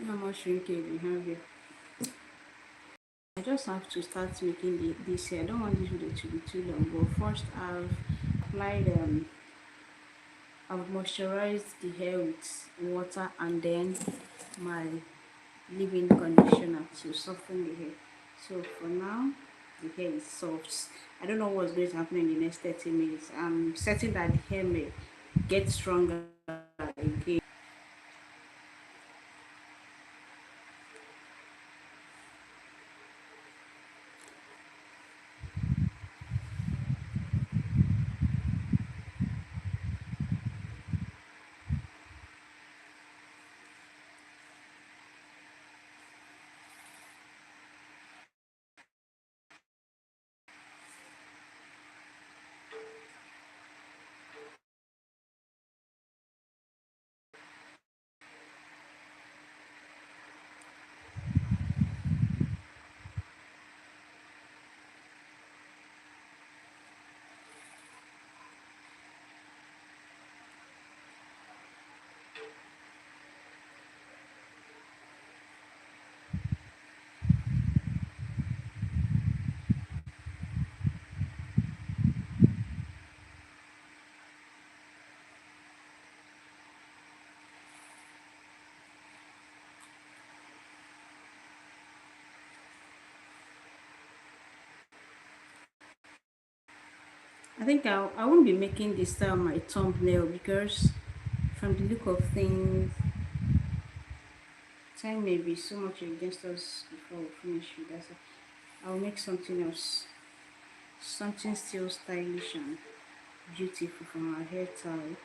How much shrinkage we have here? I just have to start making this here. I don't want this video to be too long, but first applied I've moisturized the hair with water and then my leave-in conditioner to soften the hair. So for now, the hair is soft. I don't know what's going to happen in the next 30 minutes. I'm certain that the hair may get stronger again. I think I won't be making this style my thumbnail because from the look of things, time may be so much against us before we finish with that. So I'll make something else, something still stylish and beautiful from our hair tie.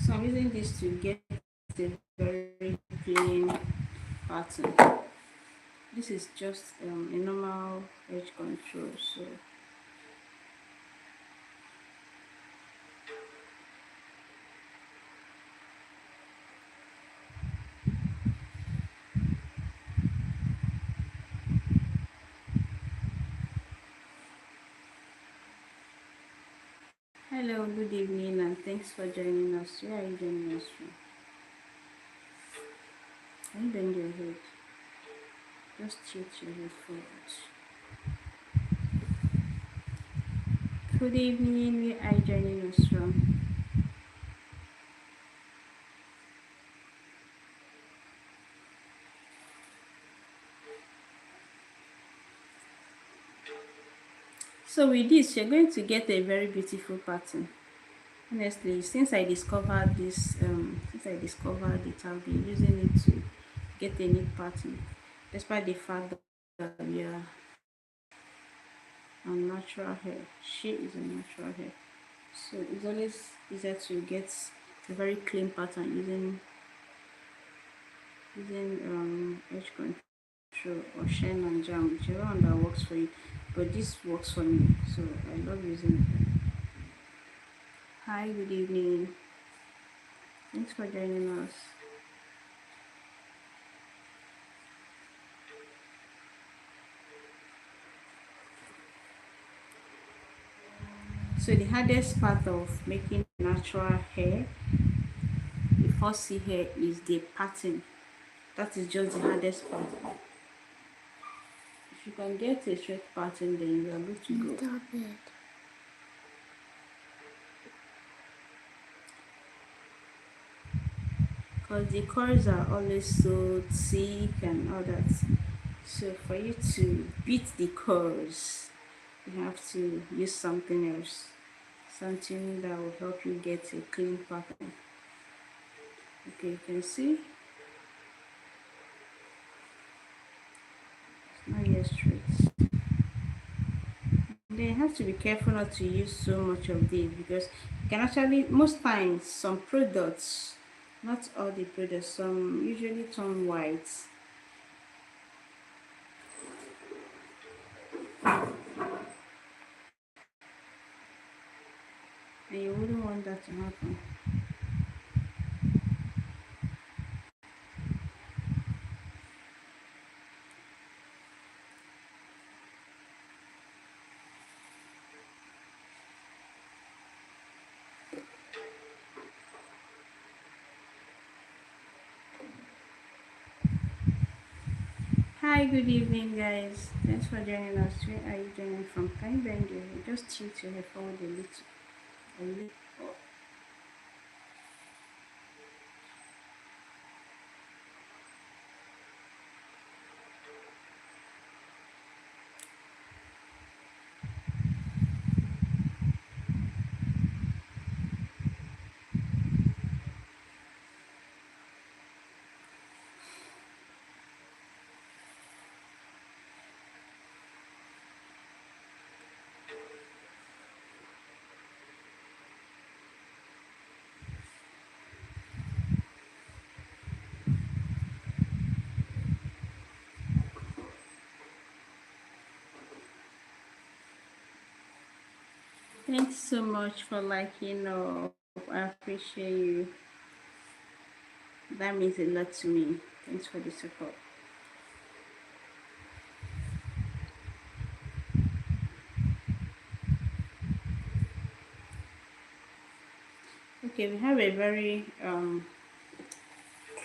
So I'm using this to get a very clean pattern. This is just a normal edge control. So hello, good evening, and thanks for joining us. Where are you joining us from? Can you bend your head? Just tilt your head forward. Good evening, where are you joining us from? So with this, you're going to get a very beautiful pattern. Honestly, since I discovered it, I've been using it to get a neat pattern, despite the fact that we are on natural hair. She is a natural hair, so it's always easier to get a very clean pattern using edge control or shine and jam, whichever one that works for you. But this works for me, so I love using it. Hi, good evening. Thanks for joining us. So the hardest part of making natural hair, the 4C hair, is the pattern. That is just the hardest part. If you can get a straight pattern, then you are good to go. Stop it. Because the curls are always so thick and all that. So for you to beat the curls, you have to use something else. something that will help you get a clean pattern. Okay, you can see it's not yet straight. Then you have to be careful not to use so much of this, because you can actually, most times, some products, not all the products, some usually turn white. And you wouldn't want that to happen. Hi, good evening, guys. Thanks for joining us. Where are you joining from? Can you bend your head? Just tilt your head forward a little. A little. Thanks so much for liking up. I appreciate you. That means a lot to me. Thanks for the support. Okay, we have a very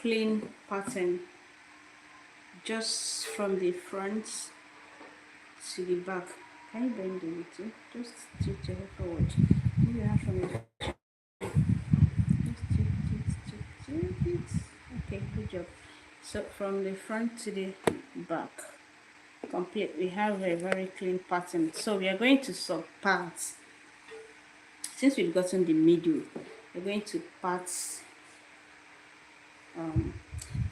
clean pattern just from the front to the back. Can you bend a little? Just tilt your head forward. Move your hand from the just tilt it. Okay, good job. So from the front to the back, complete. We have a very clean pattern. So we are going to sub parts. Since we've gotten the middle, we're going to parts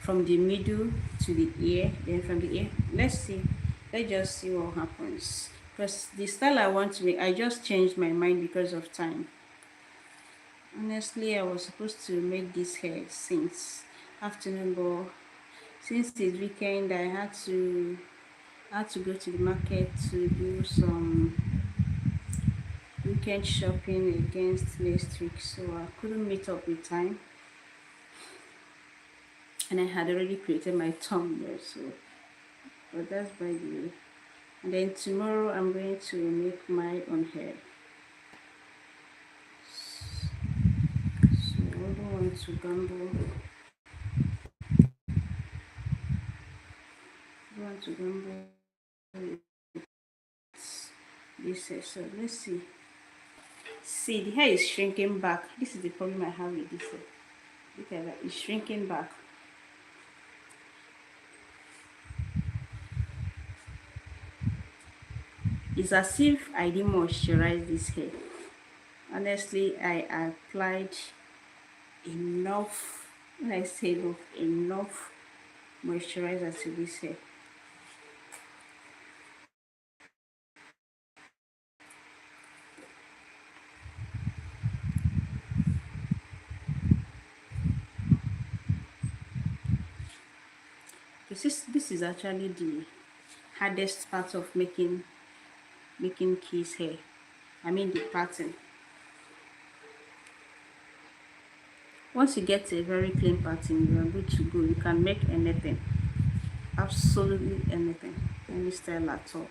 from the middle to the ear, then from the ear. Let's just see what happens, because the style I want to make, I just changed my mind because of time. Honestly, I was supposed to make this hair since afternoon, but since it's weekend, I had to go to the market to do some weekend shopping against next week, so I couldn't meet up with time, and I had already created my thumbnail, so but that's by the way. And then tomorrow I'm going to make my own hair, so I don't want to gamble. I don't want to gamble with this hair. So let's see. See, the hair is shrinking back. This is the problem I have with this hair. Look at that, it's shrinking back. It's as if I didn't moisturize this hair. Honestly, I applied enough, when I say enough moisturizer to this hair. This is actually the hardest part of making kids hair. I mean the pattern. Once you get a very clean pattern, you are good to go. You can make anything, absolutely anything, any style at all.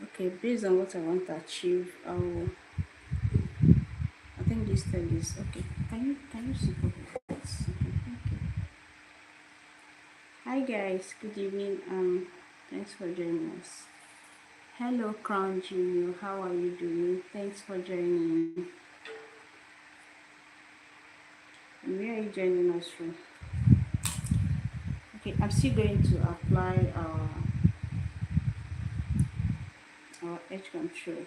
Okay, based on what I want to achieve, I think this style is okay. Can you support me? Yes. Okay, thank you. Hi guys, good evening. Thanks for joining us. Hello Crown Junior, how are you doing? Thanks for joining. And where are you joining us from? I'm still going to apply our edge control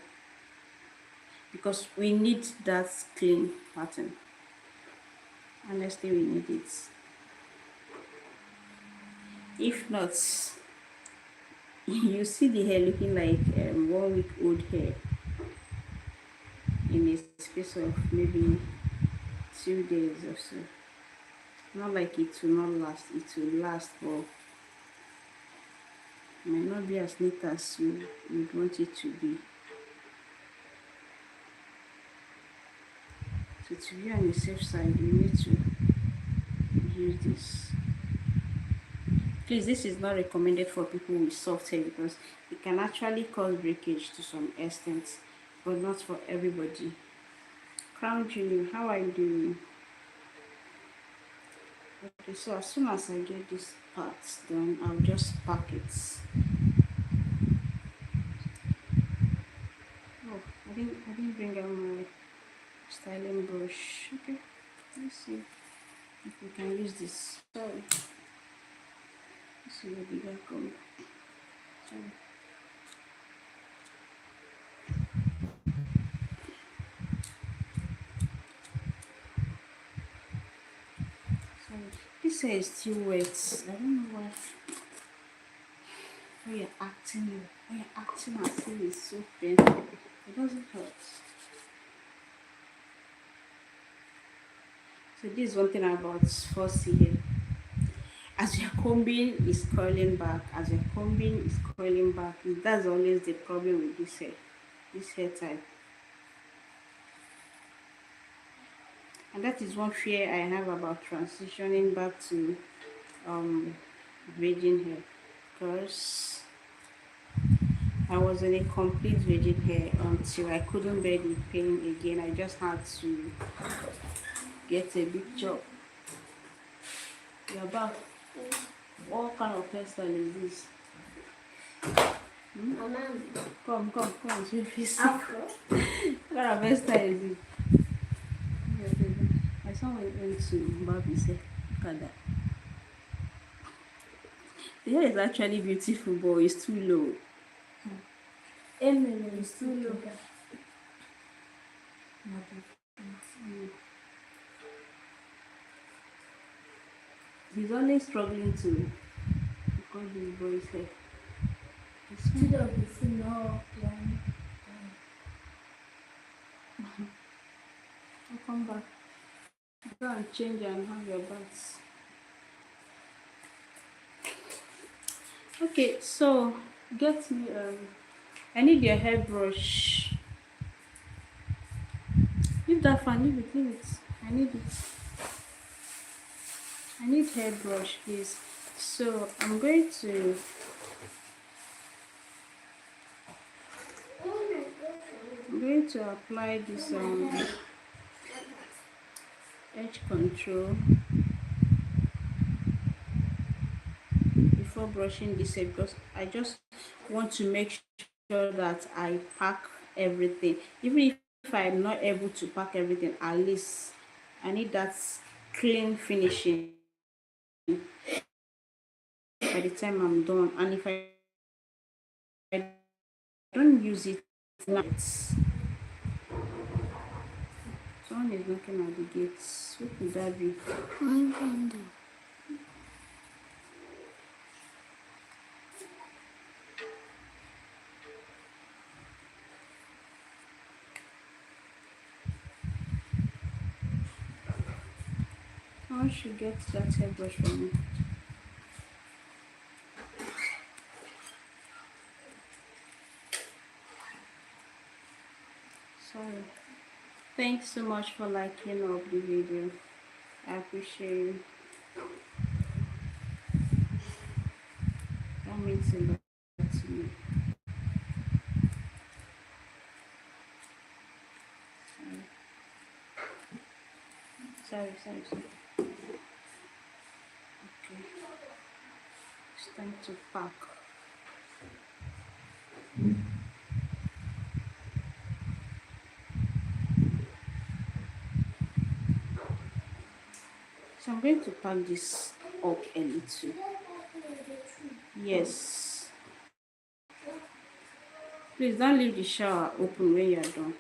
because we need that clean pattern. Honestly, we need it. If not, you see the hair looking like 1 week old hair in a space of maybe 2 days or so. Not like it will not last, it will last, but it might not be as neat as you would want it to be. So to be on the safe side, you need to use this. Please, this is not recommended for people with soft hair because it can actually cause breakage to some extent, but not for everybody. Crown Junior, how are you doing? Okay, so as soon as I get this part done, I'll just pack it. Oh, I didn't bring out my styling brush. Okay, let's see if we can use this. Sorry. Let's see where did that go. Sorry. Sorry. This hair is still wet. I don't know why. When you're acting as if it's so painful. It doesn't hurt. So this is one thing about 4C hair. As you're combing, it's curling back. As you're combing, it's curling back. That's always the problem with this hair type. And that is one fear I have about transitioning back to braiding hair, because I was in a complete braiding hair until I couldn't bear the pain again. I just had to get a big job. You're back. What kind of hairstyle is this? Come, see if you see. What kind of hairstyle is it? My son went to Bobby's hair. Look at that. The hair is actually beautiful, but it's too low. It's too low. He's always struggling to cut his boy's hair. Instead of the no plan. I'll come back. Go and change and have your bath. Okay, so get me I need your hairbrush. Leave that fan, leave it. I need it. I need hairbrush, please. So I'm going to apply this edge control before brushing this hair, because I just want to make sure that I pack everything. Even if I'm not able to pack everything, at least I need that clean finishing by the time I'm done. And if I don't use it now, someone is knocking at the gates. What could that be? Someone should get that hairbrush for me. Sorry. Thanks so much for liking up the video. I appreciate it. That means a lot to me. Sorry. Okay. It's time to pack. So I'm going to pack this up a little. Yes. Please don't leave the shower open when you are done.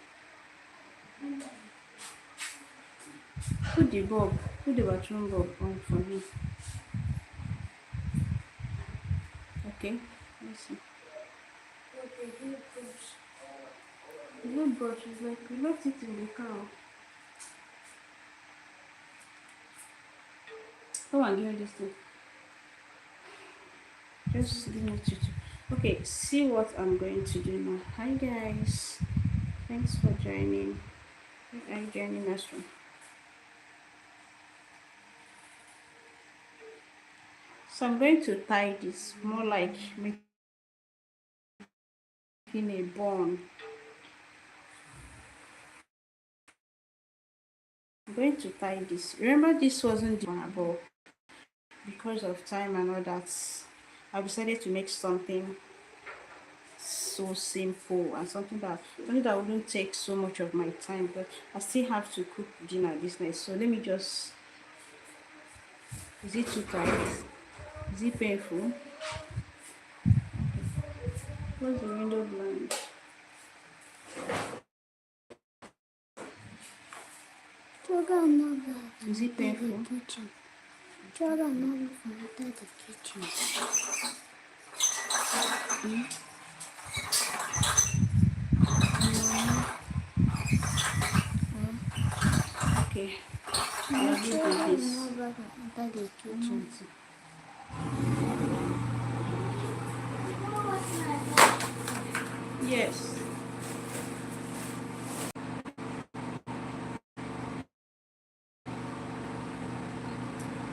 Put the bulb, put the bathroom bulb on for me. Okay. Let's see. Okay, here goes. No brush is like we left it in the car. Come on, give me this thing. Just give me two. Okay, see what I'm going to do now. Hi guys. Thanks for joining. Are you joining us from? So I'm going to tie this more like making a bun. I'm going to tie this. Remember this wasn't the one, but because of time and all that, I decided to make something so simple and something that wouldn't take so much of my time, but I still have to cook dinner this night. So let me just, is it too tight? Is it painful? Close the window blind. Is it painful? Kitchen. Jordan, no, from the kitchen. Okay. I'll do this. Under the kitchen. Yes.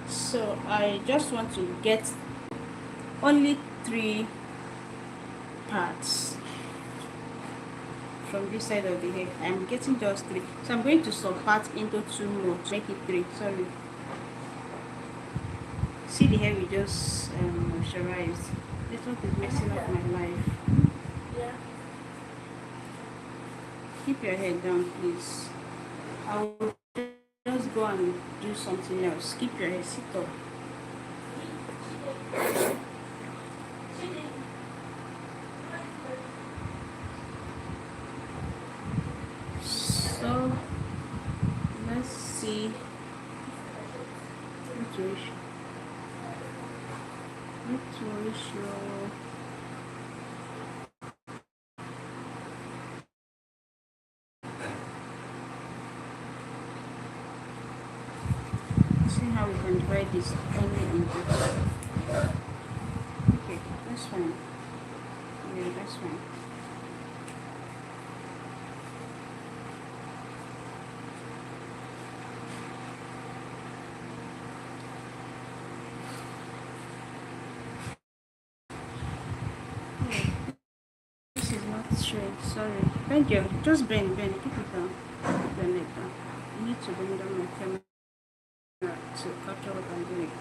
So I just want to get only 3 parts from this side of the hair. I'm getting just 3. So I'm going to subpart into 2 more to make it 3. Sorry. See the hair we just moisturized. This one is messing up my life. Yeah. Keep your head down, please. I will just go and do something else. Keep your head, sit up. So let's see which ratio. See how we can divide this only into. Okay, that's fine. Yeah, that's fine. This is not straight, sorry. Bend your, just bend, keep it down. Keep your neck down. You need to bring down my camera to capture what I'm doing.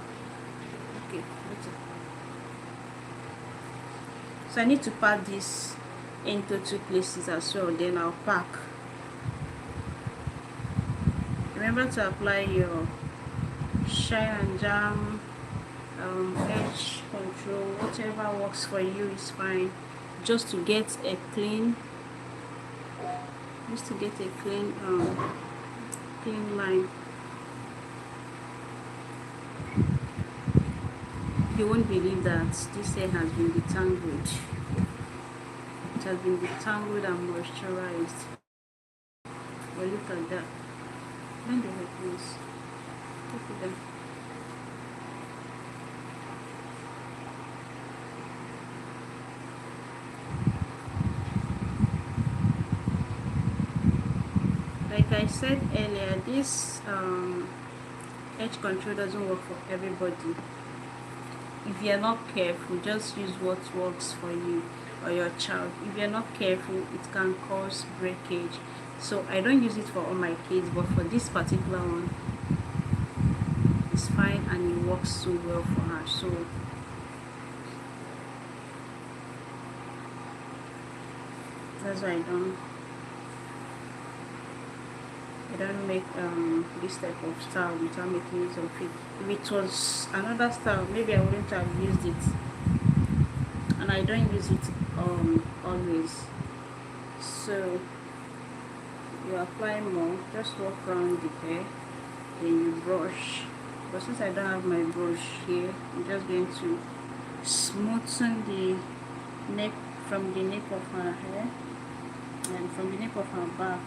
Okay, better. So I need to part this into 2 places as well, then I'll pack. Remember to apply your shine and jam, edge control, whatever works for you is fine. Just to get a clean, clean line. You won't believe that this hair has been detangled. It has been detangled and moisturized. But look at that. Bend the hair, please. Look at that. Like I said earlier, this edge control doesn't work for everybody. If you're not careful, just use what works for you or your child. If you're not careful, it can cause breakage. So I don't use it for all my kids, but for this particular one, it's fine and it works so well for her. So that's why I don't make this type of style without making use of it. If it was another style, maybe I wouldn't have used it. and I don't use it always. So you apply more, just walk around the hair, then you brush. But since I don't have my brush here, I'm just going to smoothen the neck, from the neck of her hair and from the neck of her back,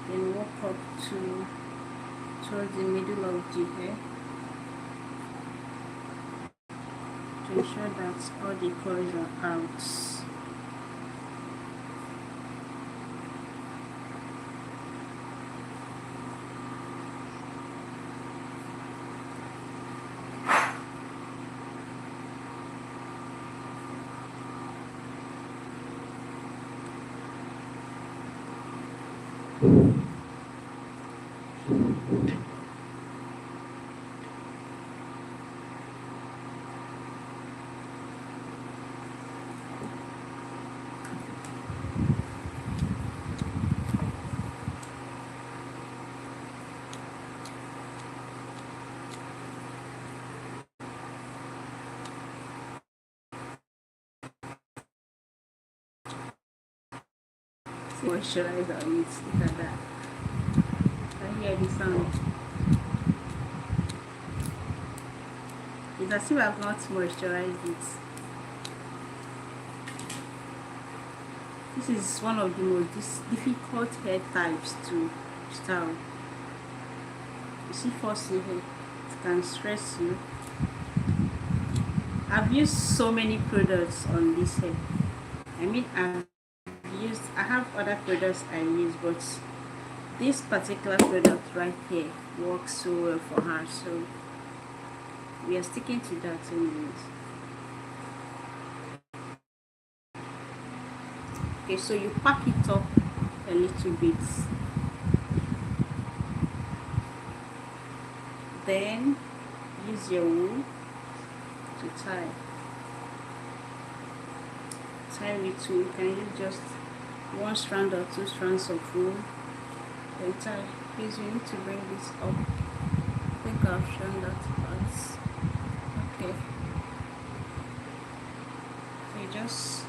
then walk up to towards the middle of the hair to ensure that all the curls are out. Moisturizer on it, look at that. Can you hear the sound? It's as if I've not moisturized it. This is one of the most difficult hair types to style. You see, firstly, it can stress you. I've used so many products on this hair. I mean, I have other products I use, but this particular product right here works so well for her, so we are sticking to that anyways. Okay, so you pack it up a little bit, then use your wool to tie with wool. You can use just one strand or two strands of wool, then tie. Please, you need to bring this up. I think I've shown that part. Okay, so you just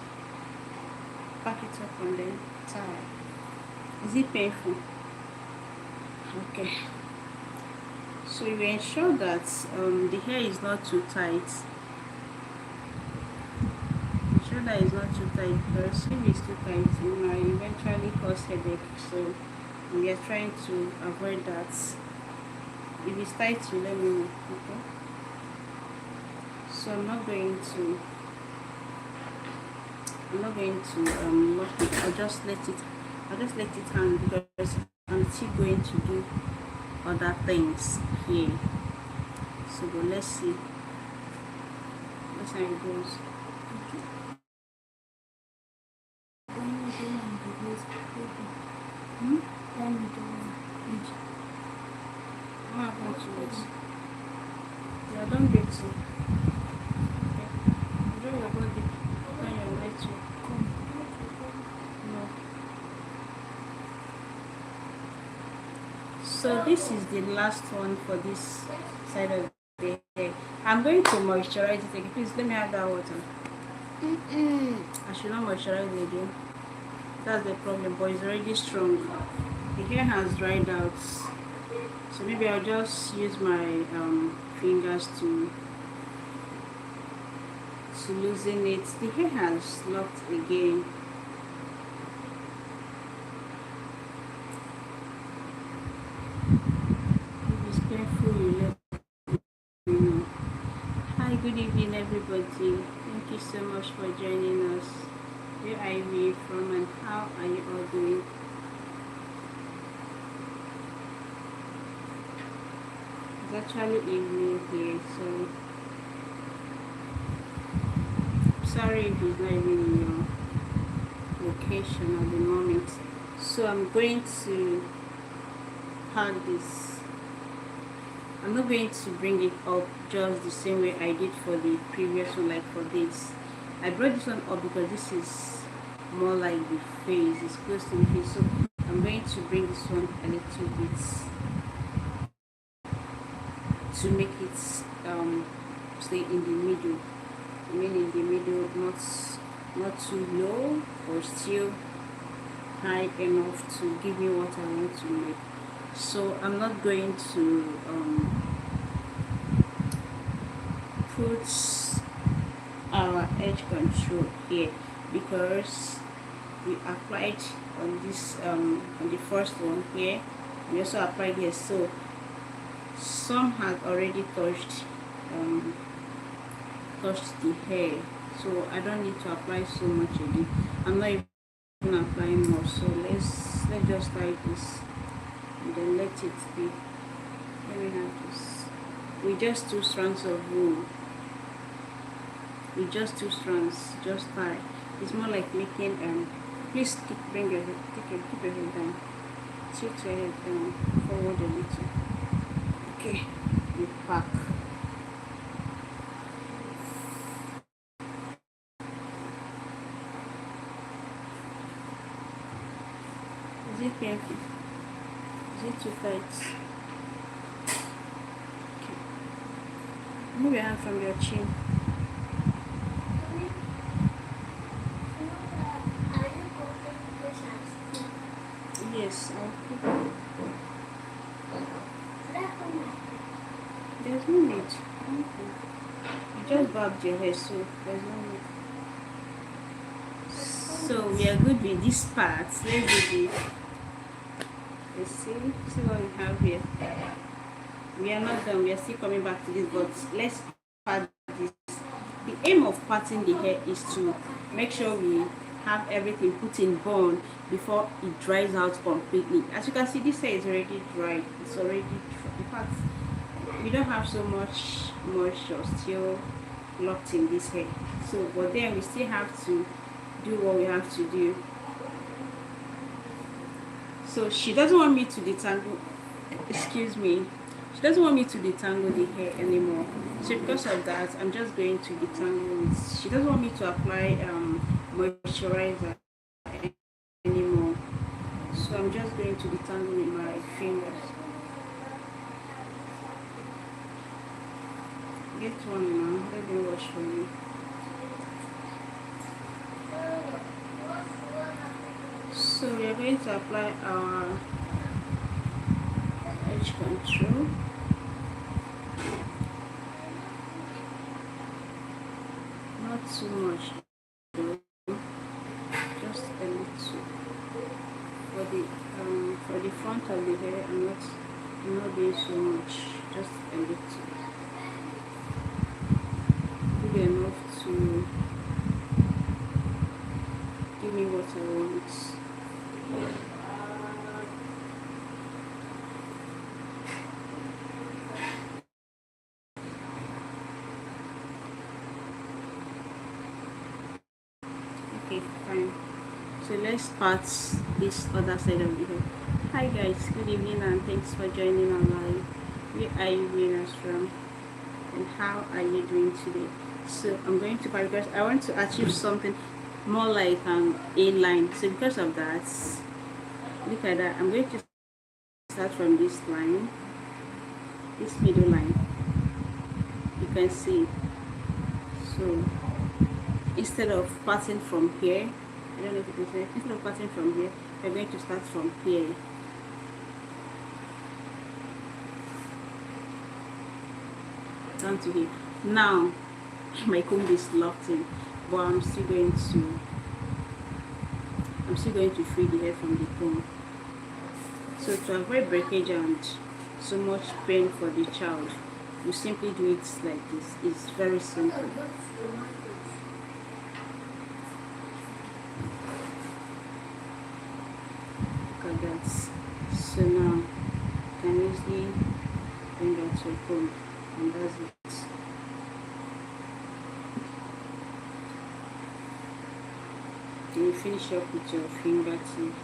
pack it up and then tie. Is it painful? Okay, so you ensure that the hair is not too tight. Ensure that it's not too tight, because if it's too tight, it might eventually cause headache. So we are trying to avoid that. If it's tight, you let me know. Okay, so I'm not going to lock it. I'll just let it hang, because I'm still going to do other things here. So but let's see how it goes. What happened to it? Yeah, don't get to. Okay. Enjoy your body when you're ready to. No. So this is the last one for this side of the hair. I'm going to moisturize it again. Please let me have that water. I should not moisturize it again. That's the problem, but it's already strong. The hair has dried out. So maybe I'll just use my fingers to loosen it. The hair has locked again. If it's painful, you let me know. Hi, good evening everybody. Thank you so much for joining us. Where are you from and how are you all doing? It's actually evening here, so sorry if it's not even in your location at the moment. So I'm going to add this. I'm not going to bring it up just the same way I did for the previous one, like for this. I brought this one up because this is more like the face, it's close to the face, so I'm going to bring this one a little bit to make it stay in the middle. I mean in the middle, not too low or still high enough to give me what I want to make. So I'm not going to put our edge control here because we applied on this on the first one here. We also applied here, so some had already touched the hair, so I don't need to apply so much again. I'm not even applying more, so let's just tie this and then let it be. Let me have this with just 2 strands of wool. With just 2 strands, just tie. It's more like making please keep your head down, tilt your head down forward a little. Okay, we pack. Is it painful? Is it too tight? Okay. Move your hand from your chin. Yes, I'll keep it. There's no need. Okay. You just bobbed your hair, so there's no need. So we are good with this part. Let's do this. Let's see what we have here. We are not done. We are still coming back to this, but let's part this. The aim of parting the hair is to make sure we have everything put in bond before it dries out completely. As you can see, this hair is already dry. It's already dry. In fact, we don't have so much moisture still locked in this hair. So, but then we still have to do what we have to do. So she doesn't want me to detangle. Excuse me. She doesn't want me to detangle the hair anymore. So because of that, I'm just going to detangle it. She doesn't want me to apply moisturizer anymore. So I'm just going to detangle with my fingers. Get one now. Let me wash for you. So we are going to apply our edge control. Not too much though, just a little. For the front of the hair, I'm not doing so much, just a little. Good enough to give me what I want. Okay, fine. So let's part this other side of the hair. Hi guys, good evening and thanks for joining online. Where are you viewing us from and how are you doing today? So I'm going to part because I want to achieve something more like an A line. So because of that, look at that. I'm going to start from this line, this middle line. You can see. So instead of parting from here, I don't know if you can say, instead of parting from here, we're going to start from here. Down to here. Now, my comb is locked in, but I'm still going to free the hair from the comb. So to avoid breakage and so much pain for the child, you simply do it like this. It's very simple. Look at that. So now you can easily bring out your comb, and that's it. And you finish up with your fingertip.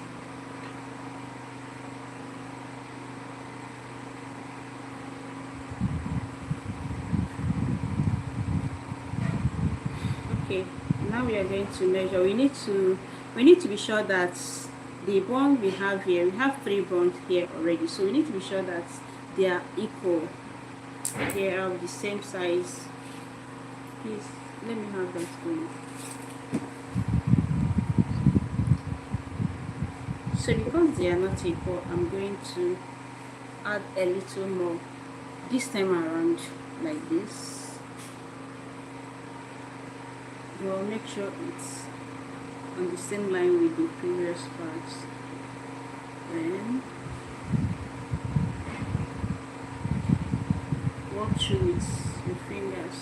Okay, now we are going to measure. We need to be sure that the bond we have here, we have 3 bonds here already, so we need to be sure that they are equal. They are of the same size. Please Let me have that going. So because they are not equal, I'm going to add a little more this time around, like this. We'll make sure it's on the same line with the previous parts. Then work through with your fingers.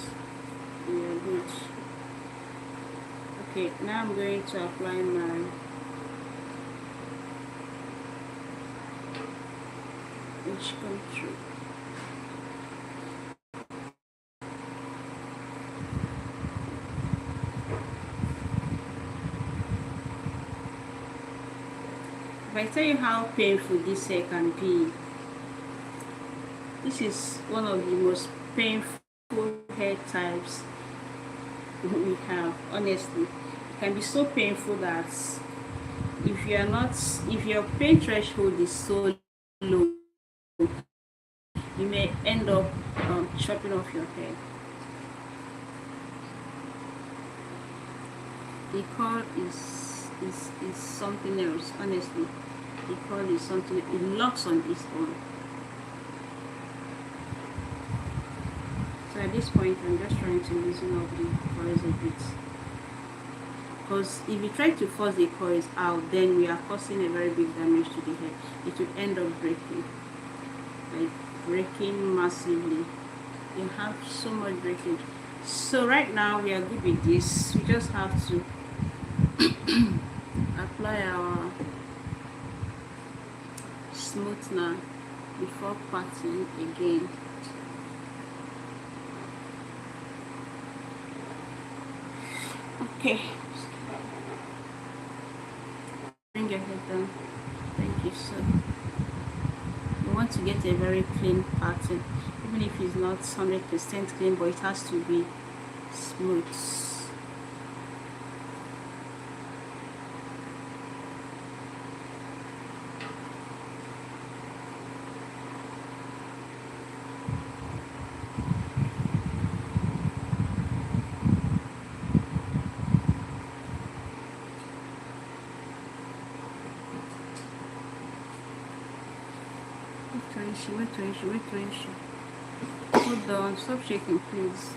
Yeah, good. Okay, now I'm going to apply my edge control. If I tell you how painful this hair can be, this is one of the most painful hair types we have. Honestly, it can be so painful that if your pain threshold is so low, you may end up chopping off your hair. The curl is something else. Honestly, the curl is something. It locks on its own. So at this point, I'm just trying to loosen up the coils a bit. Because if you try to force the coils out, then we are causing a very big damage to the hair. It will end up breaking, like breaking massively. You have so much breakage. So right now we are good with this. We just have to apply our smoother before parting again. Okay, bring your head down. Thank you. So you want to get a very clean pattern, even if it's not 100% clean, but it has to be smooth. Wait. Hold on, stop shaking, please.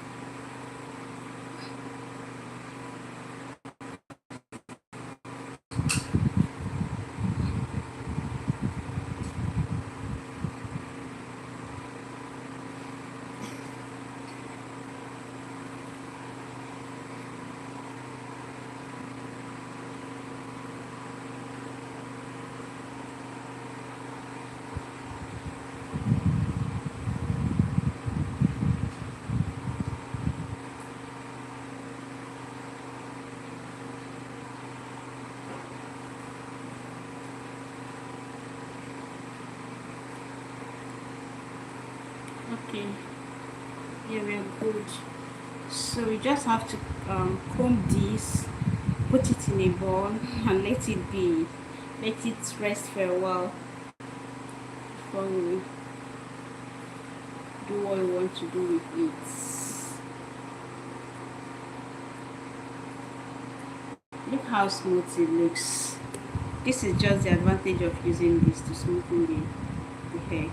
Okay, yeah, we are good. So we just have to comb this, put it in a ball, and let it rest for a while before we do what we want to do with it. Look how smooth it looks. This is just the advantage of using this to smoothen the hair.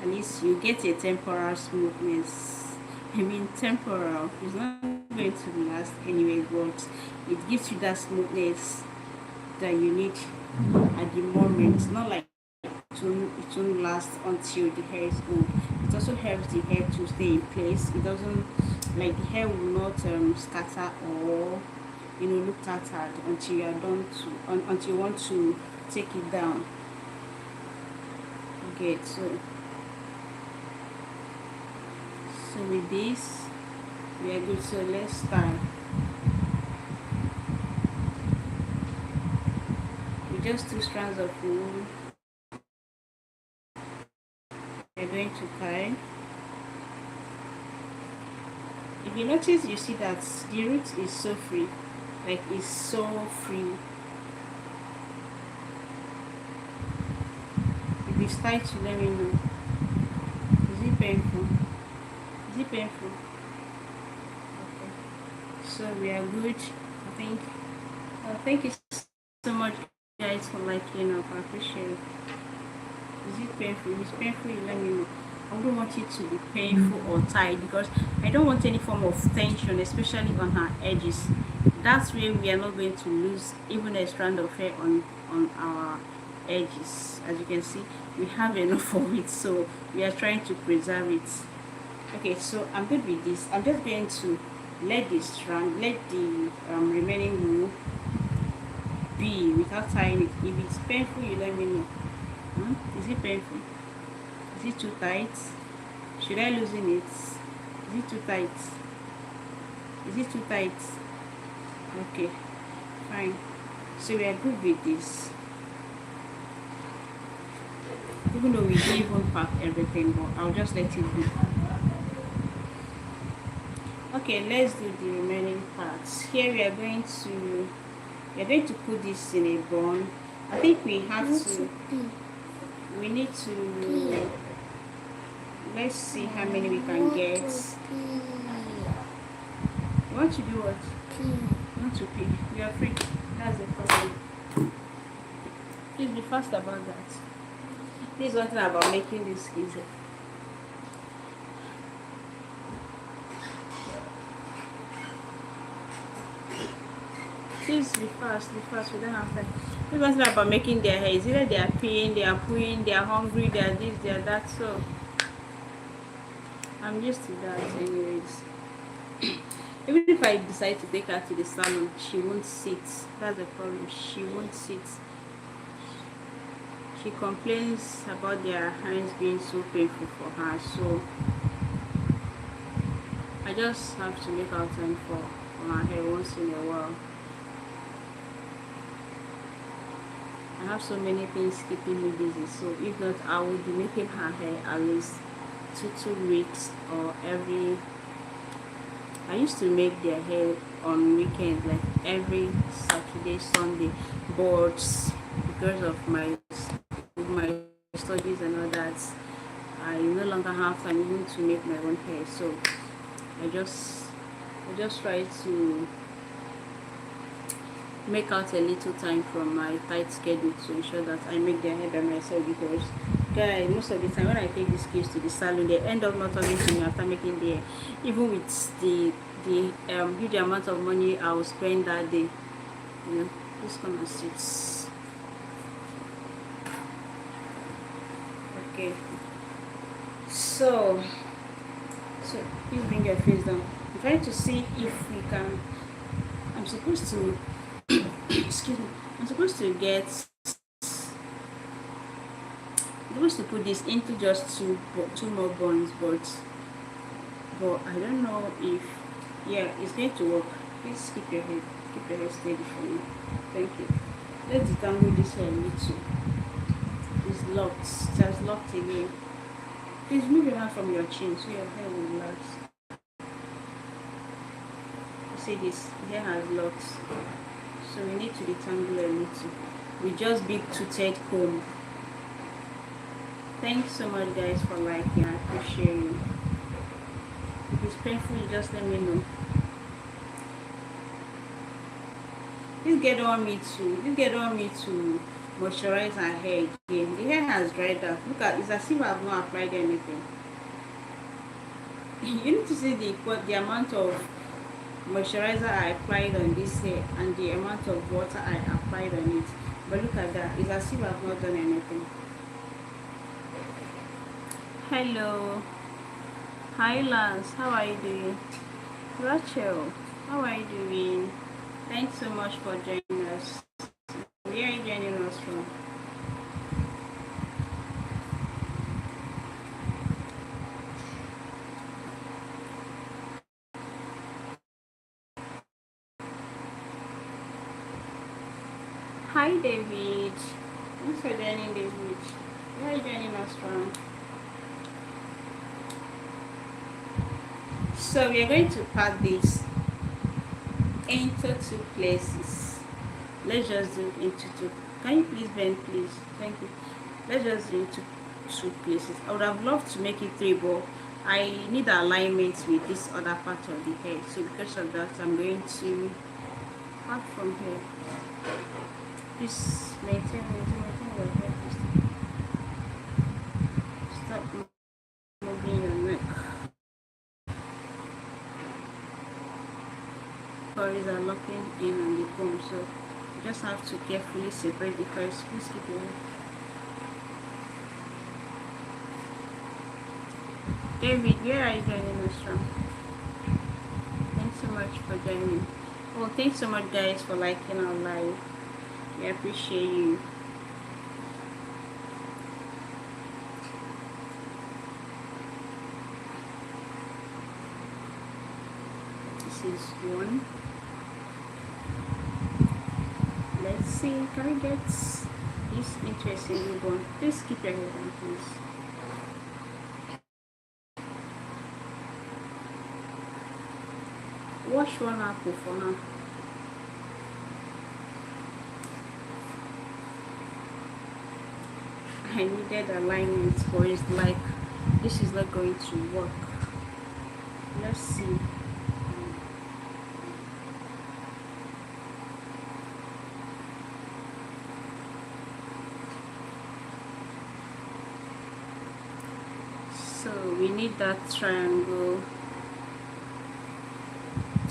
At least you get a temporal smoothness. I mean temporal, it's not going to last anyway, but it gives you that smoothness that you need at the moment. It's not like it won't last until the hair is old. It also helps the hair to stay in place. It doesn't, like, the hair will not scatter or look tattered until you are done until you want to take it down. Okay, so with this we are good. So let's start with just 2 strands of wool. We're going to tie. If you notice, you see that the root is so free, like it's so free. If it's tight, to let me know. Is it painful? Is it painful? So we are good. I think. Thank you so much, guys, for liking up. I appreciate it. Is it painful? If it's painful, you let me know. I don't want it to be painful or tight because I don't want any form of tension, especially on her edges. That's where we are not going to lose even a strand of hair on our edges. As you can see, we have enough of it, so we are trying to preserve it. Okay, so I'm good with this. I'm just going to let the strand, let the remaining wool be without tying it. If it's painful, you let me know. Is it painful? Is it too tight? Should I loosen it? Is it too tight? Is it too tight? Okay, fine. So we are good with this. Even though we didn't even pack everything, but I'll just let it be. Okay, let's do the remaining parts. Here we are going to put this in a bun. I think we need to let's see how many we can get. You want to do what? You want to pee? You are free. That's the problem. Please be fast about that. This is one thing about making this easy. Please be fast, we don't have time. This one thing about making their hair is either they are peeing, they are pooing, they are hungry, they are this, they are that, so I'm used to that anyways. Even if I decide to take her to the salon, she won't sit. That's the problem. She won't sit. She complains about their hands being so painful for her, so I just have to make out time for her hair once in a while. I have so many things keeping me busy, so if not, I will be making her hair at least 2 weeks or every. I used to make their hair on weekends, like every Saturday, Sunday, but because of my studies and all that, I no longer have time even to make my own hair. So I just try to make out a little time from my tight schedule to ensure that I make their hair by myself, because guys, most of the time when I take these kids to the salon, they end up not talking to me after making their hair, even with the huge amount of money I will spend that day. You know, just come and sit. Okay, so please bring your face down. I'm trying to see if we can. I'm supposed to excuse me. I'm supposed to put this into just two more buns, but I don't know if it's going to work. Please keep your head steady for me. Thank you. Let's detangle this hair a little. It's locked. It has locked again. Please move your hand from your chin so your hair will relax. You see this? The hair has locked. So we need to detangle a little with just big two-thread comb. Thanks so much, guys, for liking. I appreciate you. If it's painful, you just let me know. This girl don't want me to moisturize her hair again. The hair has dried out. Look at, it's as if I've not applied anything. You need to see the amount of moisturizer I applied on this hair and the amount of water I applied on it. But look at that. It's as if I've not done anything. Hello. Hi Lance. How are you doing? Rachel. How are you doing? Thanks so much for joining us. Where are you joining us from? Hi David. Thanks for joining, David. Where are you joining us from? So we are going to pack this into 2 places. Let's just do it into 2. Can you please bend, please? Thank you. Let's just do it into 2 places. I would have loved to make it 3, but I need alignment with this other part of the hair, so because of that I'm going to part from here. Just maintain your hair. Stop moving your neck. Curls are locking in on the comb, so you just have to carefully separate the curls. Please keep your hair. David, where are you joining us from? Thanks so much for joining. Oh, thanks so much guys for liking our live. We appreciate you. This is one. Let's see, can we get this interesting one? Please keep your head down, please. Wash one apple for now. I needed alignment, but it's like this is not going to work. Let's see. So we need that triangle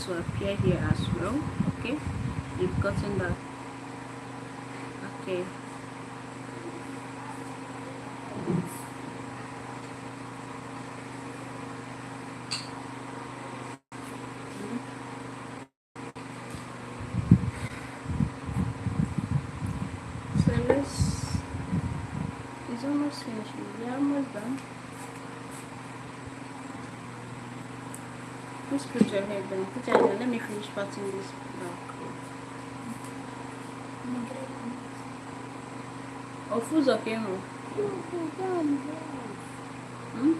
to appear here as well. Okay, you've gotten that. Okay. So it's almost finished. We're almost done. Please put your head down. Put your head down. Let me finish parting this back. Oh, food's okay, no? Hmm?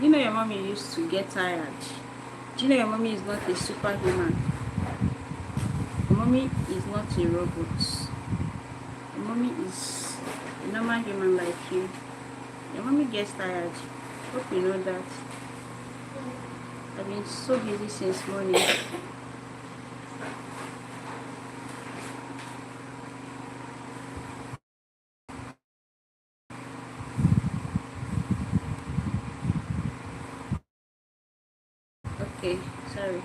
You know your mommy used to get tired. Do you know your mommy is not a superhuman? Your mommy is not a robot. Your mommy is a normal human like you. Your mommy gets tired. Hope you know that. I've been so busy since morning. Okay, sorry.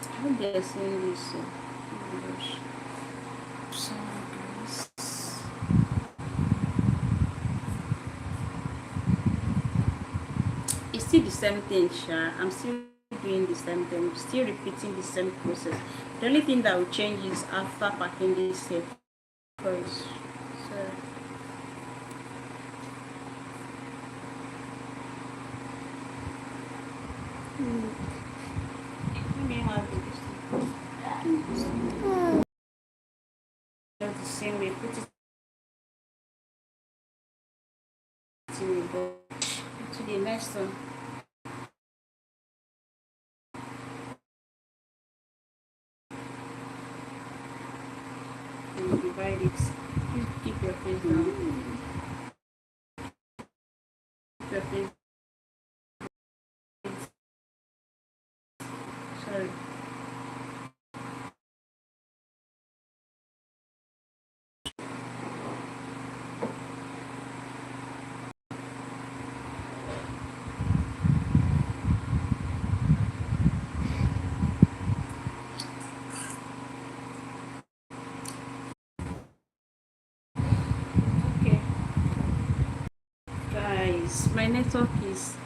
I hope they're seeing this. Oh my gosh. Sorry, guys. It's still the same thing, Sha. I'm still doing the same thing. I'm still repeating the same process. The only thing that will change is after packing this hair. Because, so. Let me have this. Just the same way. Put it in the to the next one. And divide it. Please keep your face down. Keep your face. Sorry. Okay. Guys, my network is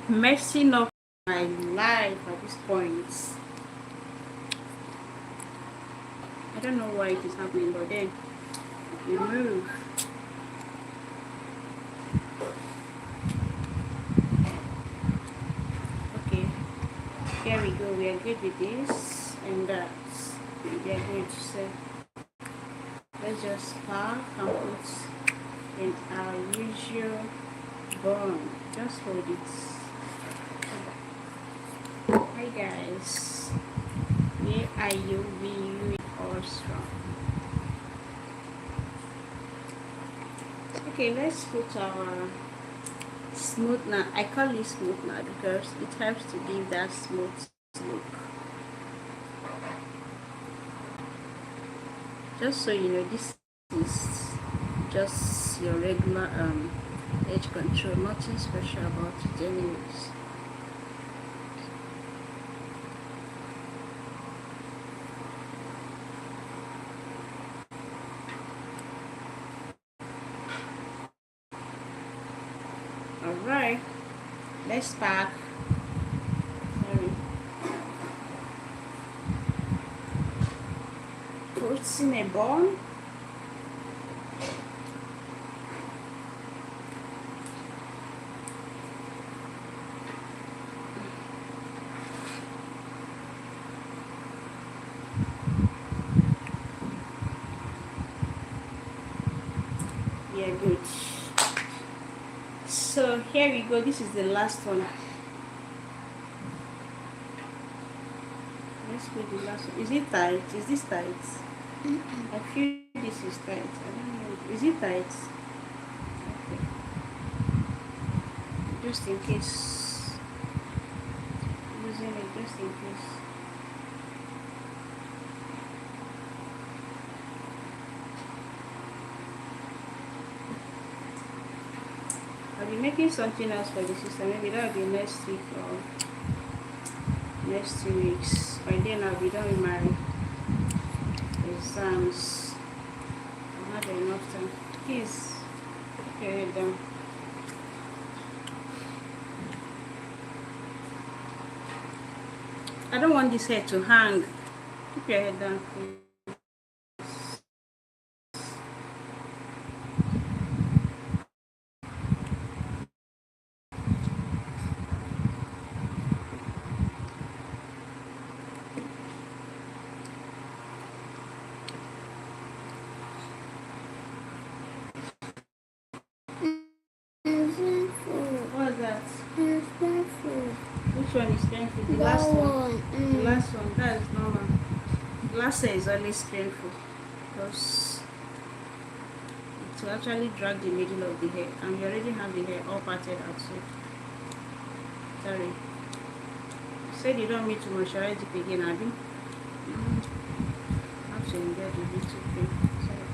messing up my life at this point. I don't know why it is happening, but then we move. Okay, here we go. We are good with this and that. We are going to say, let's just pack and put in our usual bun. Just hold it. Hi guys, where are you? We all strong. Okay, let's put our smoother. I call it smoother because it helps to give that smooth look. Just so you know, this is just your regular edge control, nothing special about it anyways. Alright, let's pack. Sorry. Put in a ball. Yeah, good. So here we go. This is the last one. Let's put the last one. Is it tight? Is this tight? I feel this is tight. I don't know. Is it tight? Okay. Just in case. Using it just in case. I'll be making something else for the sister. Maybe that'll be next week or next 2 weeks. By then I'll be done with my exams. I'll have enough time. Please, put your head down. I don't want this hair to hang. Keep your head down, please. What's that? It's painful. Which one is painful? The That last one. one. The last one. That is normal. The last hair is always painful because it will actually drag the middle of the hair, and you already have the hair all parted out. So sorry. You said you don't need to moisturize it again, Abby. Actually, get a little bit. Sorry.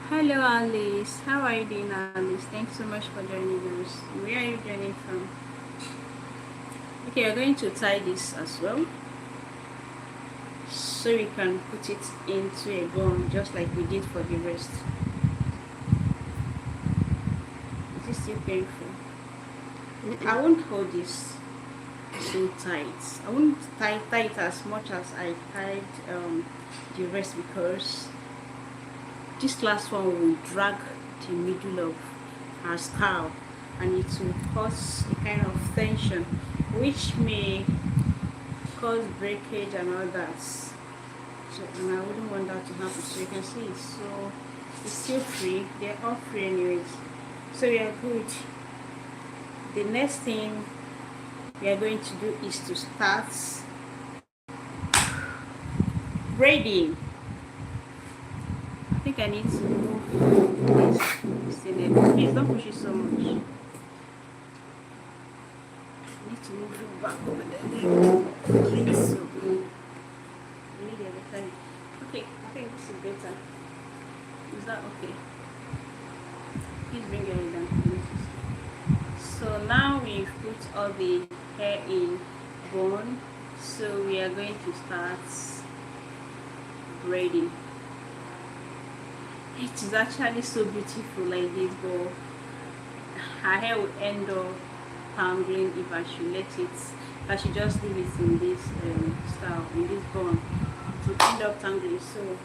Hello, Alice. How are you doing, Alice? Thanks so much for joining us. Where are you joining from? Okay, we're going to tie this as well, so we can put it into a bun just like we did for the rest. Is this still painful? I won't hold this so tight. I won't tie it as much as I tied the rest, because this last one will drag the middle of her scalp and it will cause a kind of tension which may cause breakage and all that. So, and I wouldn't want that to happen. So you can see it's still free. They're all free anyways. So we are good. The next thing we are going to do is to start braiding. I think I need to move this. Please don't push it so much. I need to move it back over there. Please. So I need everything. Okay, I think this is better. Is that okay? Please bring your head down. So now we've put all the hair in bun. So we are going to start braiding. It is actually so beautiful like this, but her hair will end up tangling if I should let it. If I should just leave it in this style, in this bun, it will end up tangling. So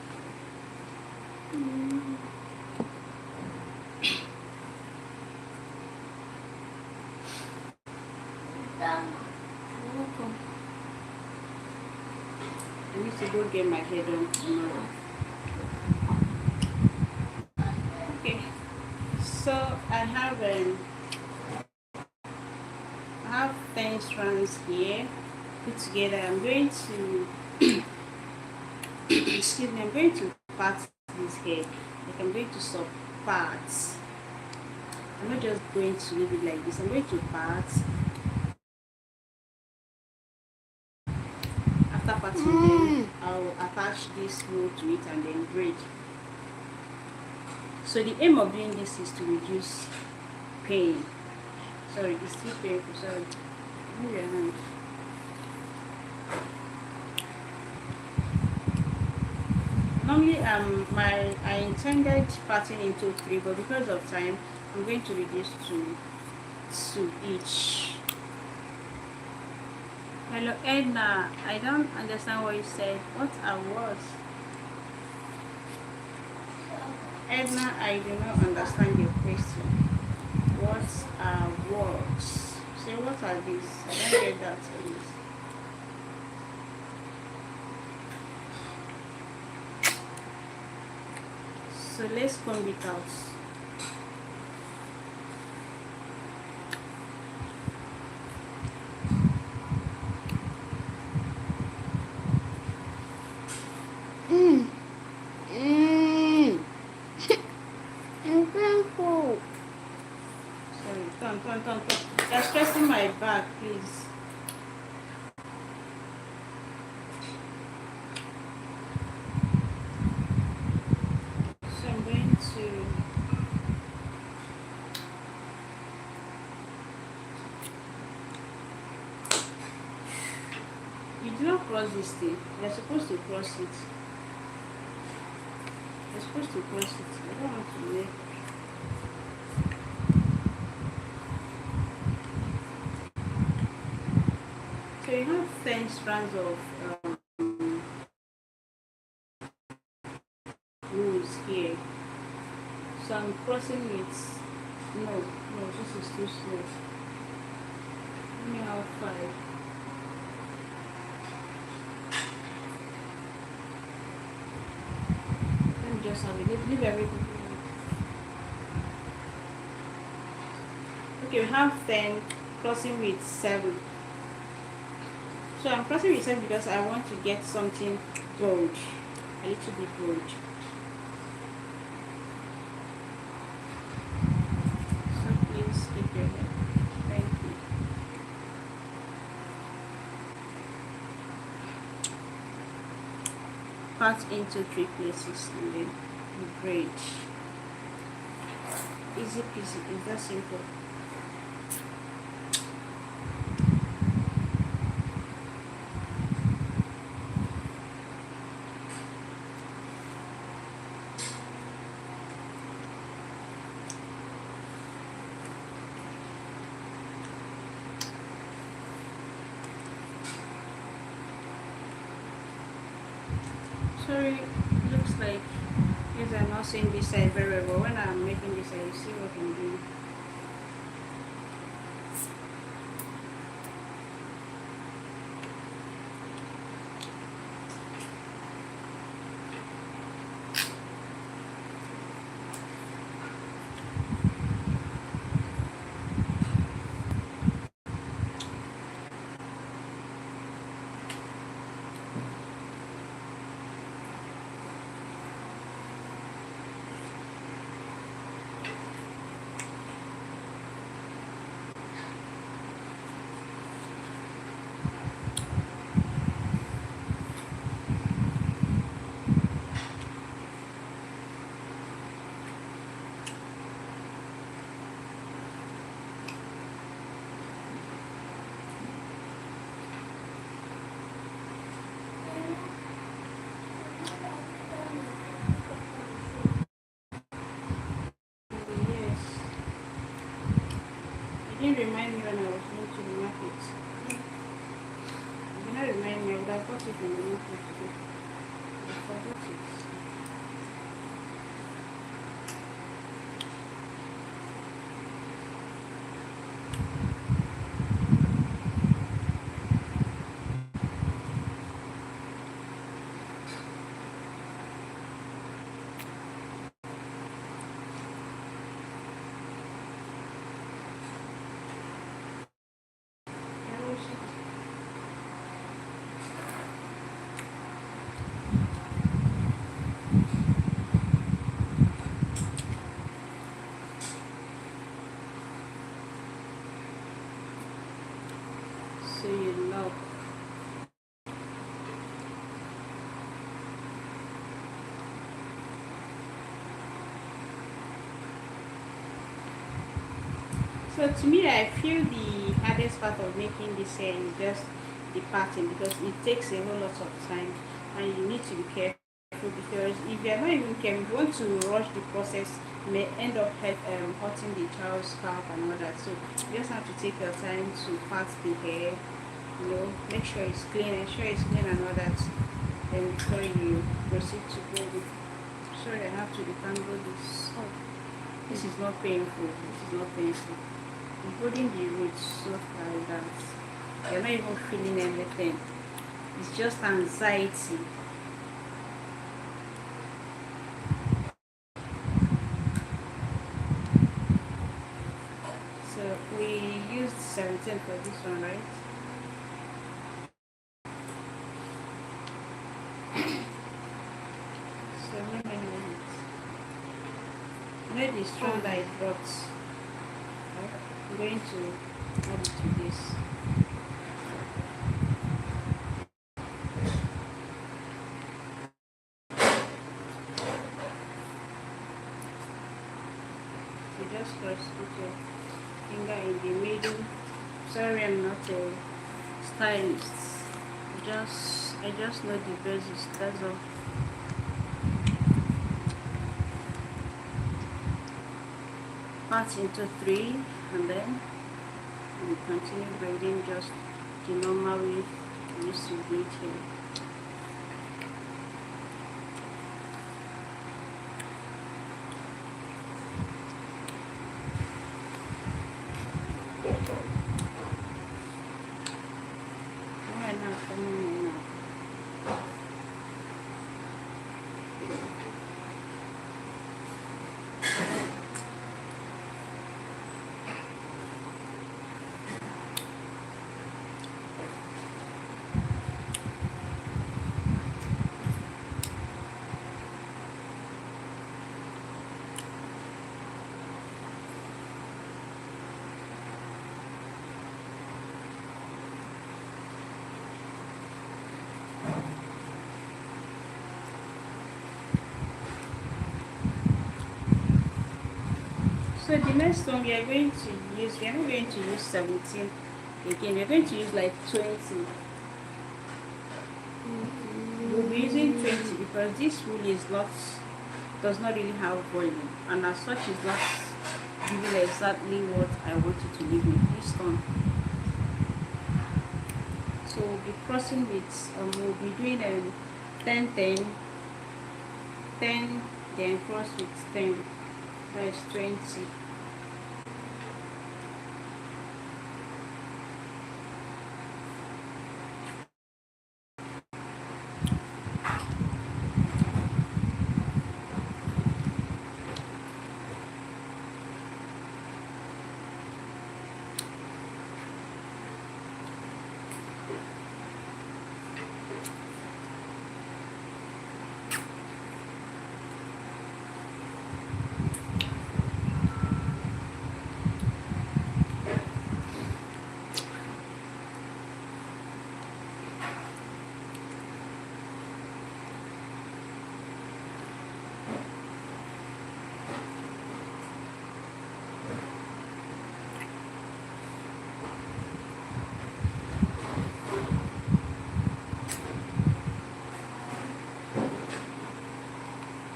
I need to go get my hair done tomorrow. So I have 10 strands here put together. I'm going to excuse me, I'm going to part this hair. Like I'm going to sub parts. I'm not just going to leave it like this. I'm going to part. After parting them, I'll attach this row to it and then braid. So the aim of doing this is to reduce pain. Sorry, it's still painful. Sorry. Move your hand. Normally, I intended parting into 3, but because of time, I'm going to reduce to 2 each. Hello, Edna. I don't understand what you said. What are words? Edna, I do not understand your question. What are words? Say, what are these? I don't get that, please. So let's comb it out. Sorry, turn. You're stressing my back, please. So I'm going to you do not cross this thing. You're supposed to cross it. You're supposed to cross it. I don't want to make. So you have 10 strands of rules here. So I'm crossing it. No, this is too slow. Let me have 5. Let me just have it. Leave everything. Okay, we have 10, crossing with 7. So I'm crossing with 7 because I want to get something gold, a little bit gold. So please keep your head. Thank you. Part into 3 places and then you braid. Easy peasy. Is that simple? Sorry, looks like yes, I'm not seeing this side very well. When I'm making this, I see what I'm doing. Yes. You didn't remind me when I was going to the market. You did not remind me. I would have got it in the market today. I forgot it. So to me, I feel the hardest part of making this hair is just the parting, because it takes a whole lot of time and you need to be careful, because if you are not even careful, if you want to rush the process, you may end up hurting the child's scalp and all that. So you just have to take your time to part the hair, make sure it's clean, ensure it's clean and all that. Then before you proceed to braid it. Sorry, I have to detangle this. Oh, this is not painful. This is not painful. Including the roots so far that you're not even feeling anything. It's just anxiety. So we used 17 for this one, right? So how many minutes? You know the strand that it brought. I'm going to add it to this. You just cross put your finger in the middle. Sorry, I'm not a stylist. I just know the basics. That's all. Part into 3, and then we continue braiding just the normal way we used to braid here. Alright, now coming in now. So the next one we are not going to use 17 again, we are going to use like 20. We'll be using 20 because this wool does not really have volume, and as such is not giving exactly what I want it to give me this time. So we'll be crossing with we'll be doing 10 10 10, then cross with 10, that's 20.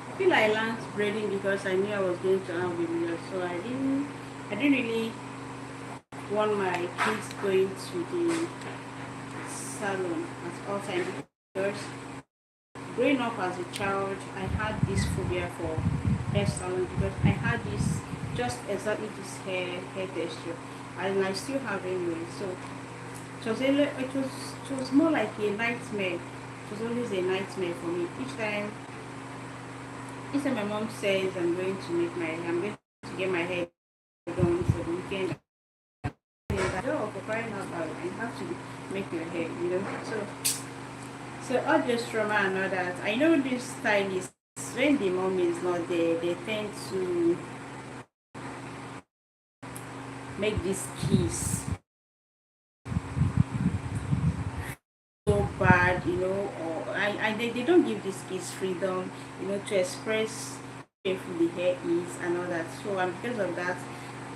I feel I learned braiding because I knew I was going to have videos, so I didn't really want my kids going to the salon at all times, because growing up as a child I had this phobia for hair salon, because I had this just exactly this hair texture, and I still have anyway. So it was more like a nightmare. It was always a nightmare for me. Each time my mom says I'm going to get my hair done for the weekend, oh, for crying out loud, you have to make your hair. So all this trauma and all that. I know this stylists, when the mom is not there, they tend to make this kiss so bad, or they don't give this kids freedom, to express how painful the hair is and all that. So because of that,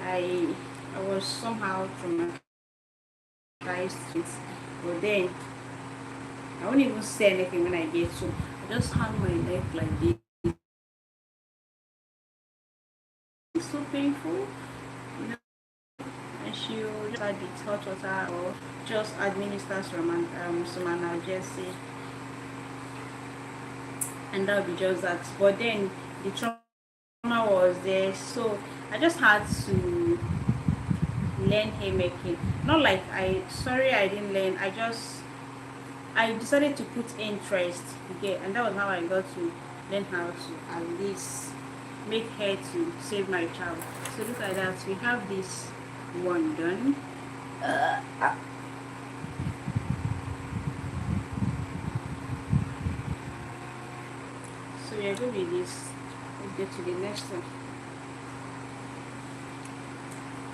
I I was somehow traumatized with, but then I won't even say anything when I get home. I just hang my neck like this. It's so painful, you know. And she'll just add it hot water or just administer some analgesic, and that'll be just that. But then the trauma was there, so I just had to learn haymaking. Not like I didn't learn. I decided to put interest, okay, and that was how I got to learn how to at least make hair to save my child. So look at that. We have this one done. So we are going with this. Let's get to the next one.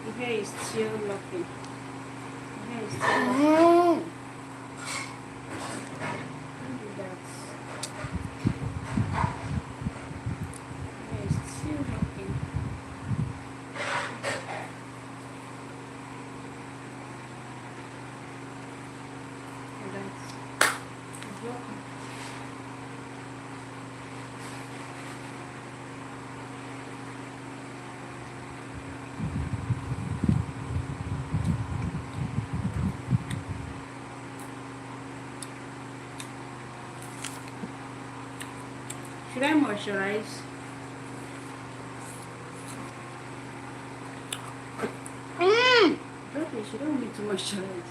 The hair is still locking. The hair is still locking. Don't do that. The hair is still locking. Like that. It's locking. Should I moisturize? Okay, she don't need to moisturize.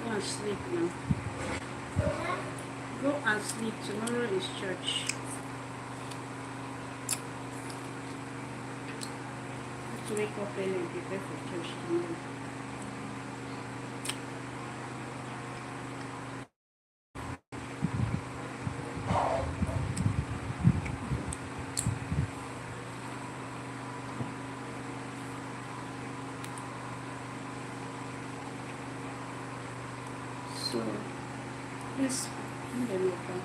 Go and sleep now. Go and sleep. Tomorrow is church. Have to wake up early and prepare for church tomorrow. So please put them open.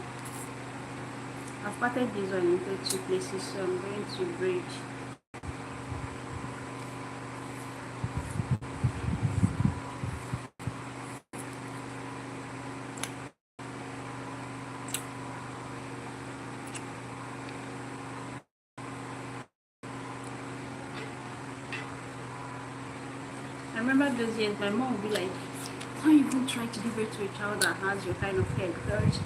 I've parted this one into two places, so I'm going to braid. I remember those years my mom would be like, don't even try to give birth to a child that has your kind of hair because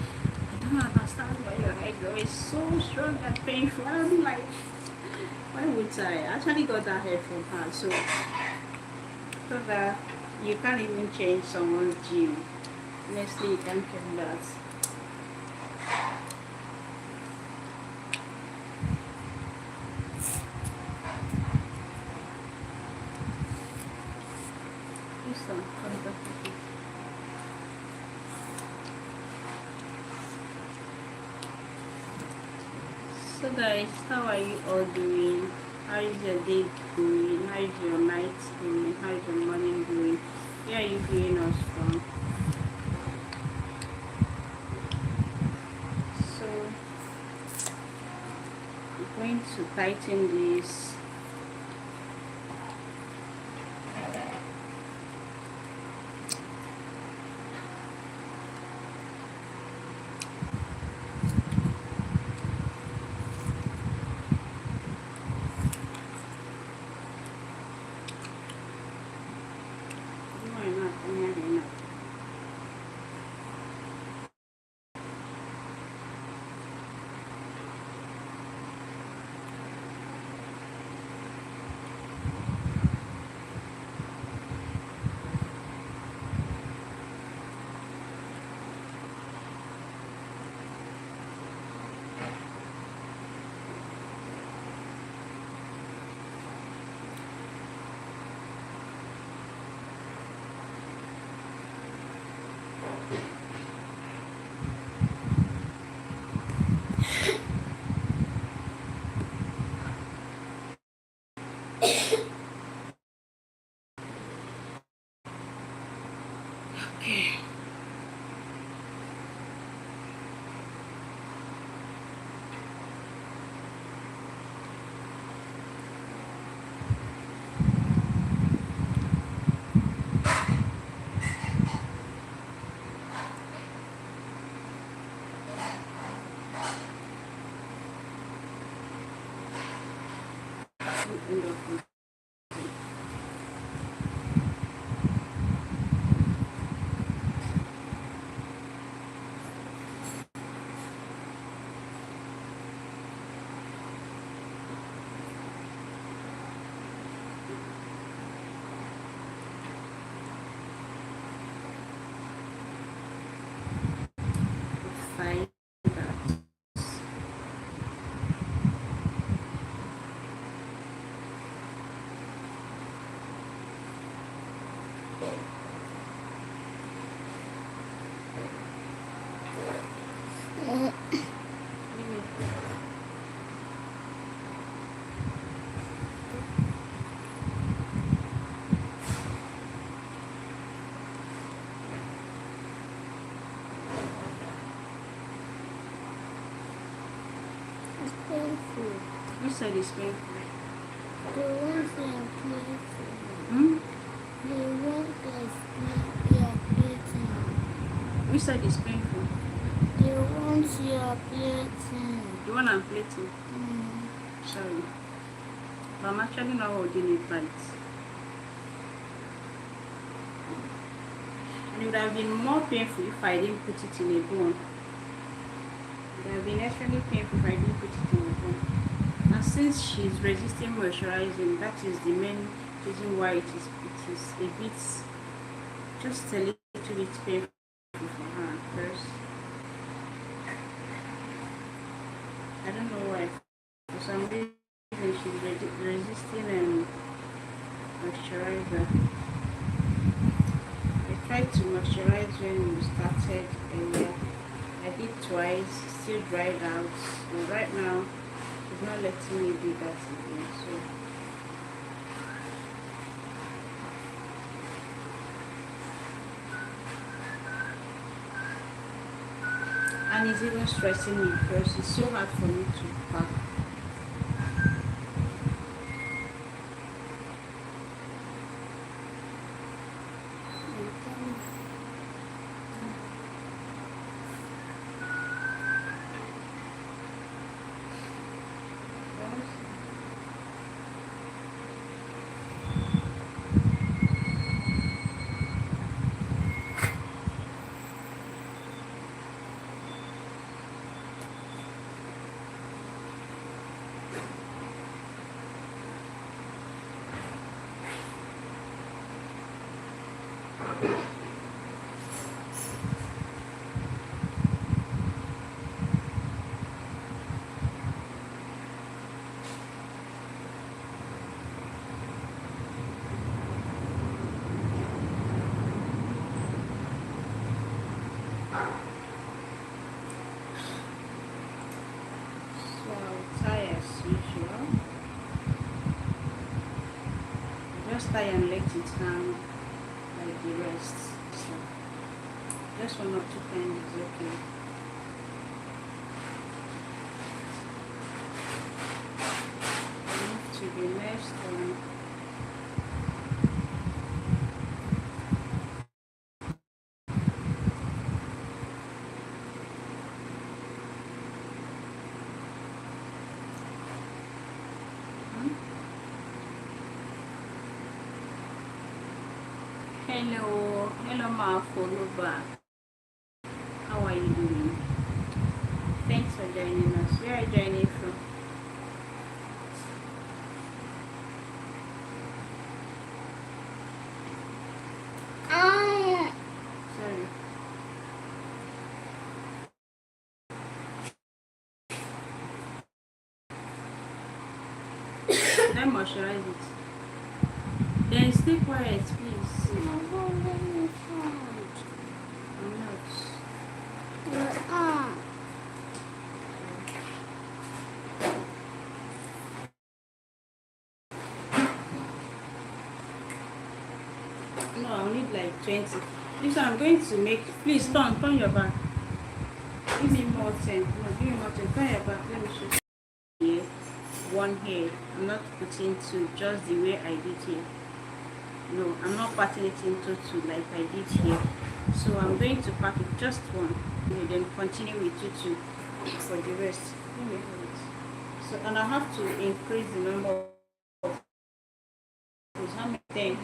I don't understand why your hair is always so strong and painful. I'm like, why would I? I actually got that hair from her, so that you can't even change someone's gene. Honestly, you can't change that. This one, come back with it. So guys, how are you all doing? How is your day going? How is your night going? How is your morning going? Where are you viewing us from? So I'm going to tighten this. Why not? Why not? Okay. End of 5. It's painful. Which side is painful? The ones that are painful. Hmm? The ones that are painful. Which side is painful? The ones you are plating. The one I'm plating. Sorry. But I'm actually not holding it right. And it would have been more painful if I didn't put it in a bone. It would have been actually painful if I didn't put it in a bone. And since she's resisting moisturizing, that is the main reason why it is a bit, just a little bit painful for her at first. I don't know why. For some reason she's resisting moisturizer. I tried to moisturize when we started earlier. I did twice, still dried out. So right now, it's not letting me do that again. So and it's even stressing me because it's so hard for me to pack. So I'll tie as usual. Just tie and let it hang like the rest. So just 1 or 2 times is okay. Move to the next one. Hello ma, follow back. How are you doing? Thanks for joining us. Where are you joining from? Sorry. Did I moisturize it? Then stay quiet, please. I'm not. No, I'll need like 20. This one I'm going to make. Please turn your back. Give me more 10. No, give me more 10. Turn your back. Let me show you here. One here. I'm not putting two, just the way I did here. No, I'm not patting it into two like I did here. So I'm going to pack it just one. And then continue with two for the rest. Let me hold it. So, and I have to increase the number of rows. How many? 10.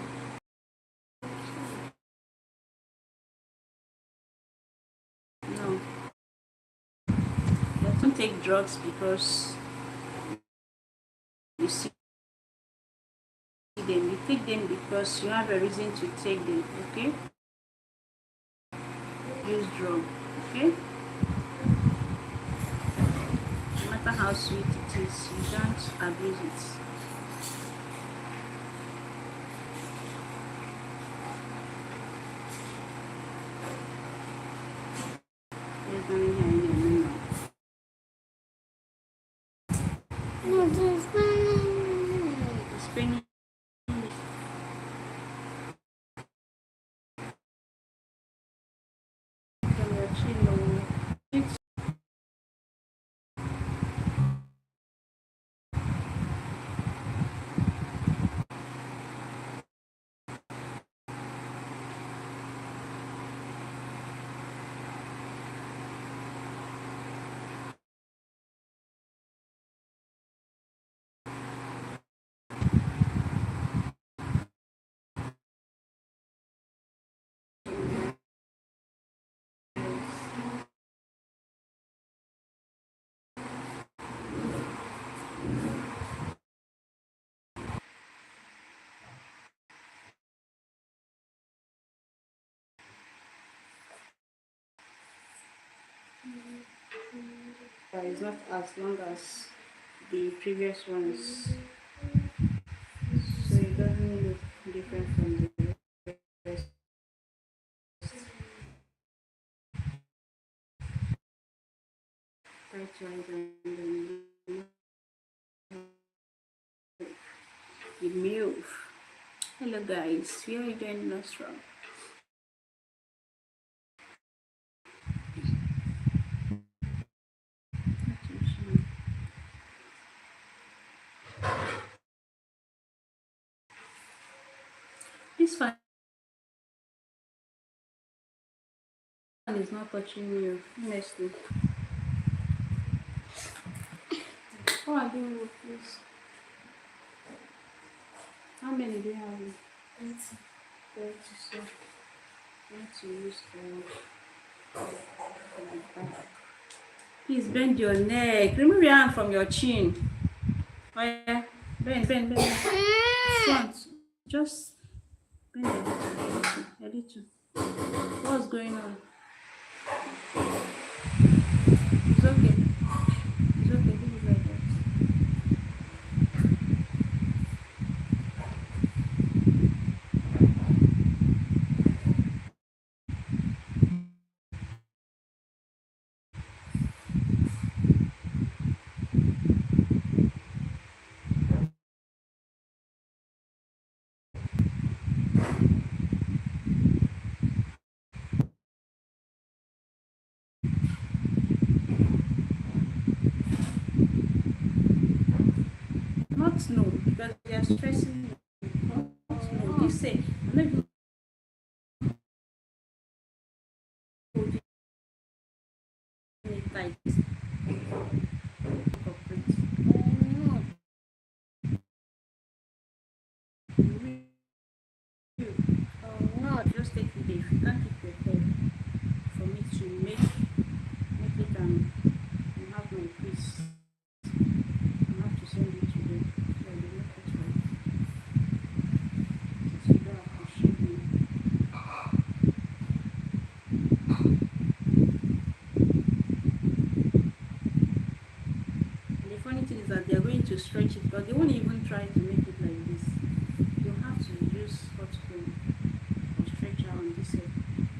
No. Don't take drugs because you see them. You take them because you have a reason to take them. Okay? Use drug. Okay? No matter how sweet it is, you don't abuse it. There's nothing here anymore. No, there's one. It's paining. From your chin lower. It's not as long as the previous ones, so it doesn't look different from the rest. Try to and then you move. Hello guys, we are doing us from. This fan is not touching you, honestly. How are you with this? How many do you have? 30, so I need to use the back. Please bend your neck. Remove your hand from your chin. Oh yeah. Bend. Front. Just bend a little. What's going on? It's okay. It's okay. Leave it like that. Not no, because they are stressing you. Not no. This say, I'm not even holding it tight. Corporate. No, just take it if you can't keep your head for me to make it and have my peace. I have to send it to them. So they make it right. Since you don't appreciate me. And the funny thing is that they are going to stretch it, but they won't even try to make it like this. You have to use hot comb or stretcher on this head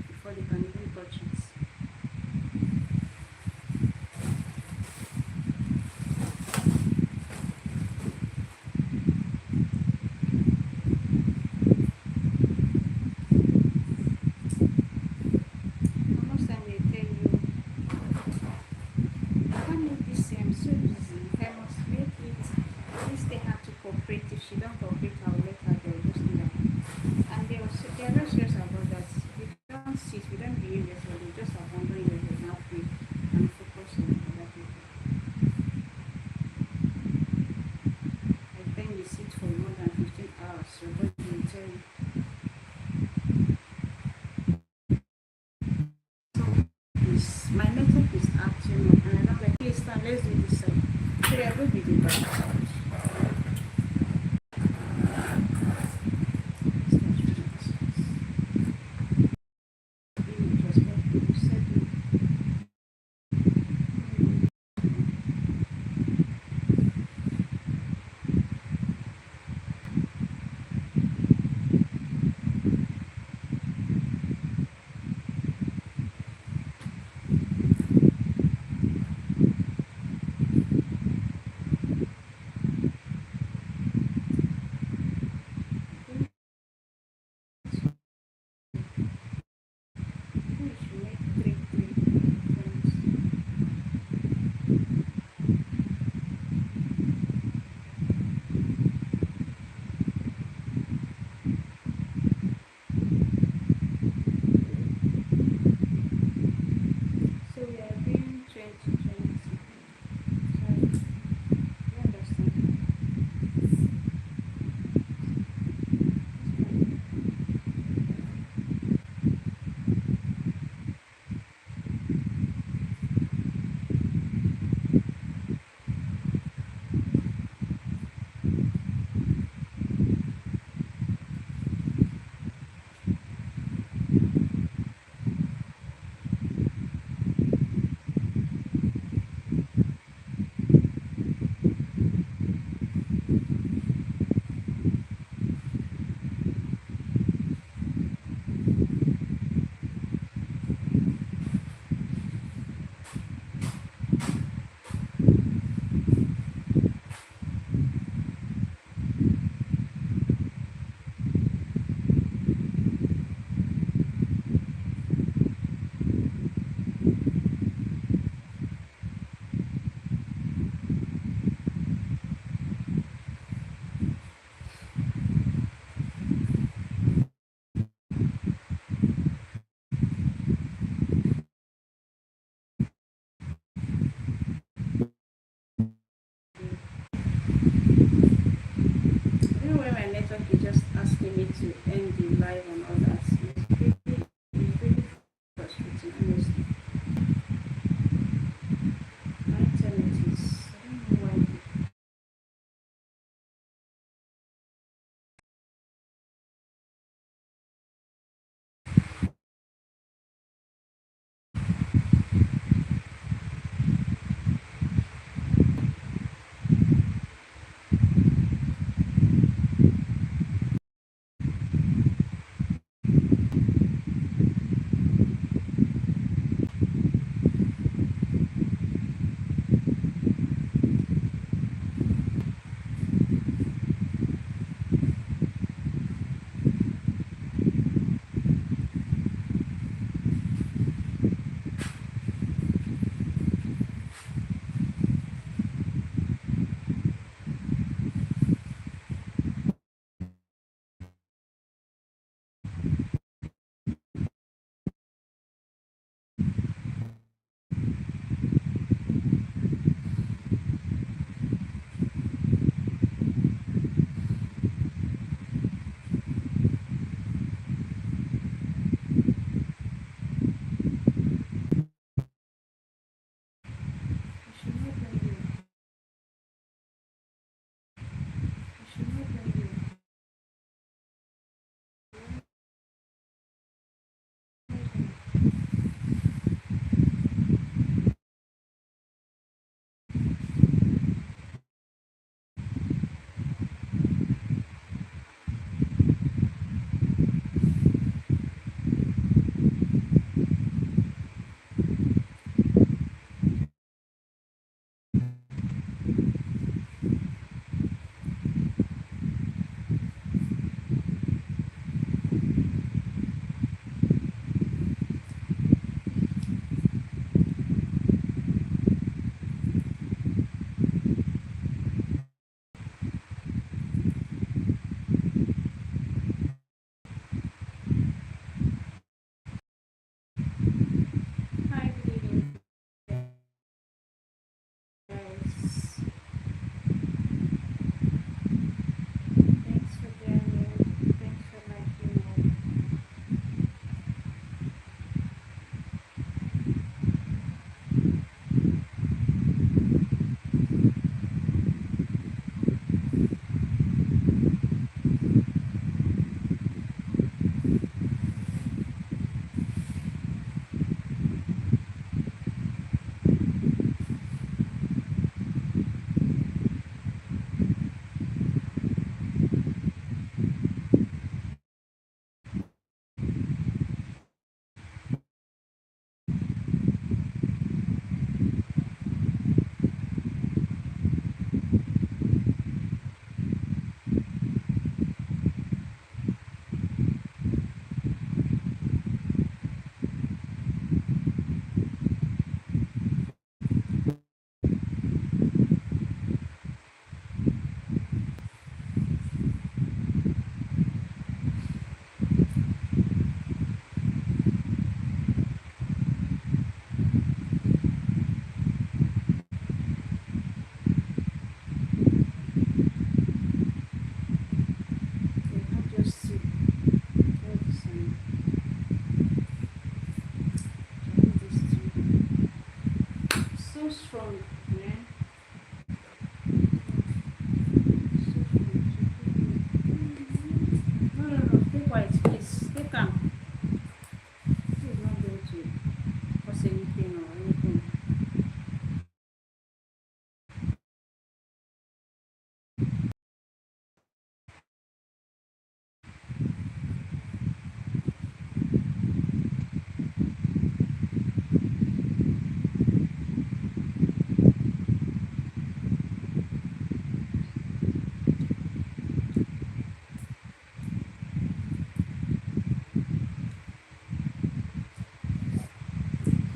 before they can even touch it. My network is acting up, and I'm like, please stand, let's do this side. So they are going to be the back side.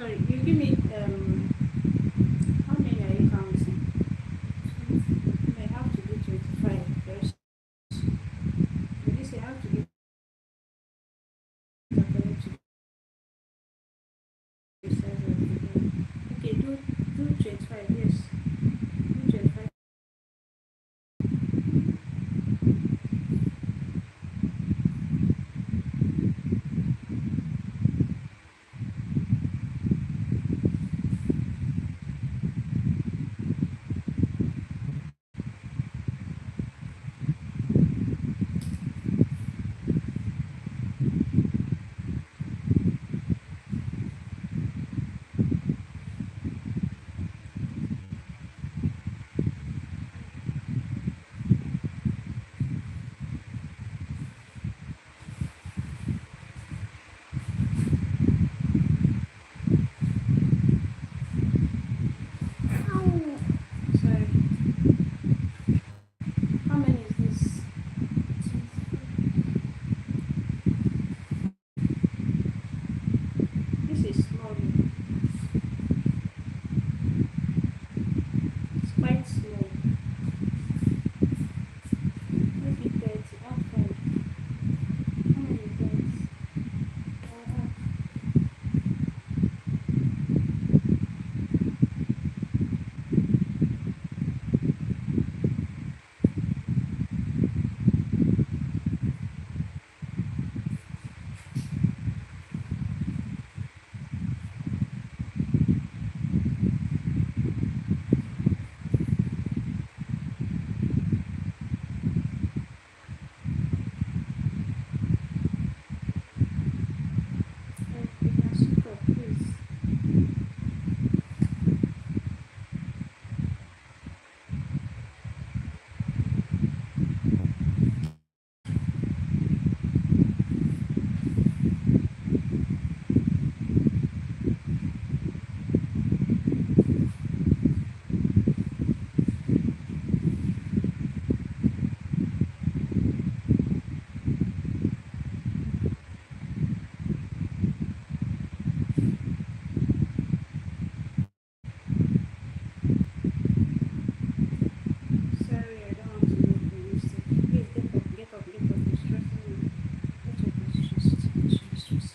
Sorry, you give me how many are you counting? I have to do 25 first. But this I have to give according to the size of the hair. Okay, do 25, yes. Do 25. Sorry. How many is this? This is small. It's quite small. Maybe 30. Outside. How many things? You can sit up, please. Sorry, I don't want to make a mistake. Please get up, get up, get up. It's stressing me. Get your position, sit in position, stress.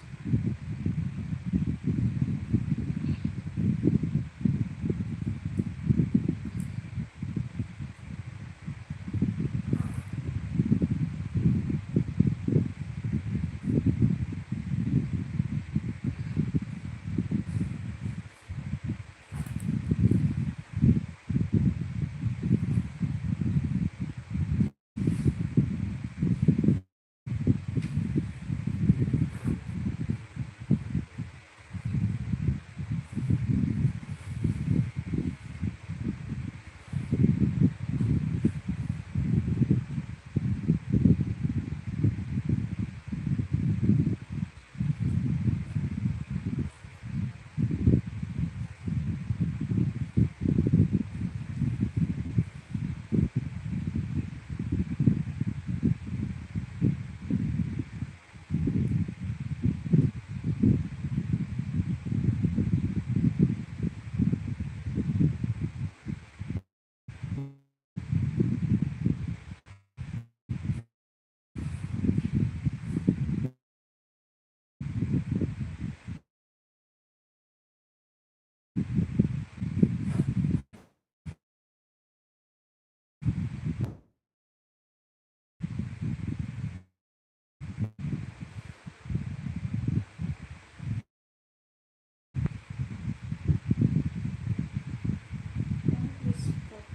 Please sit up,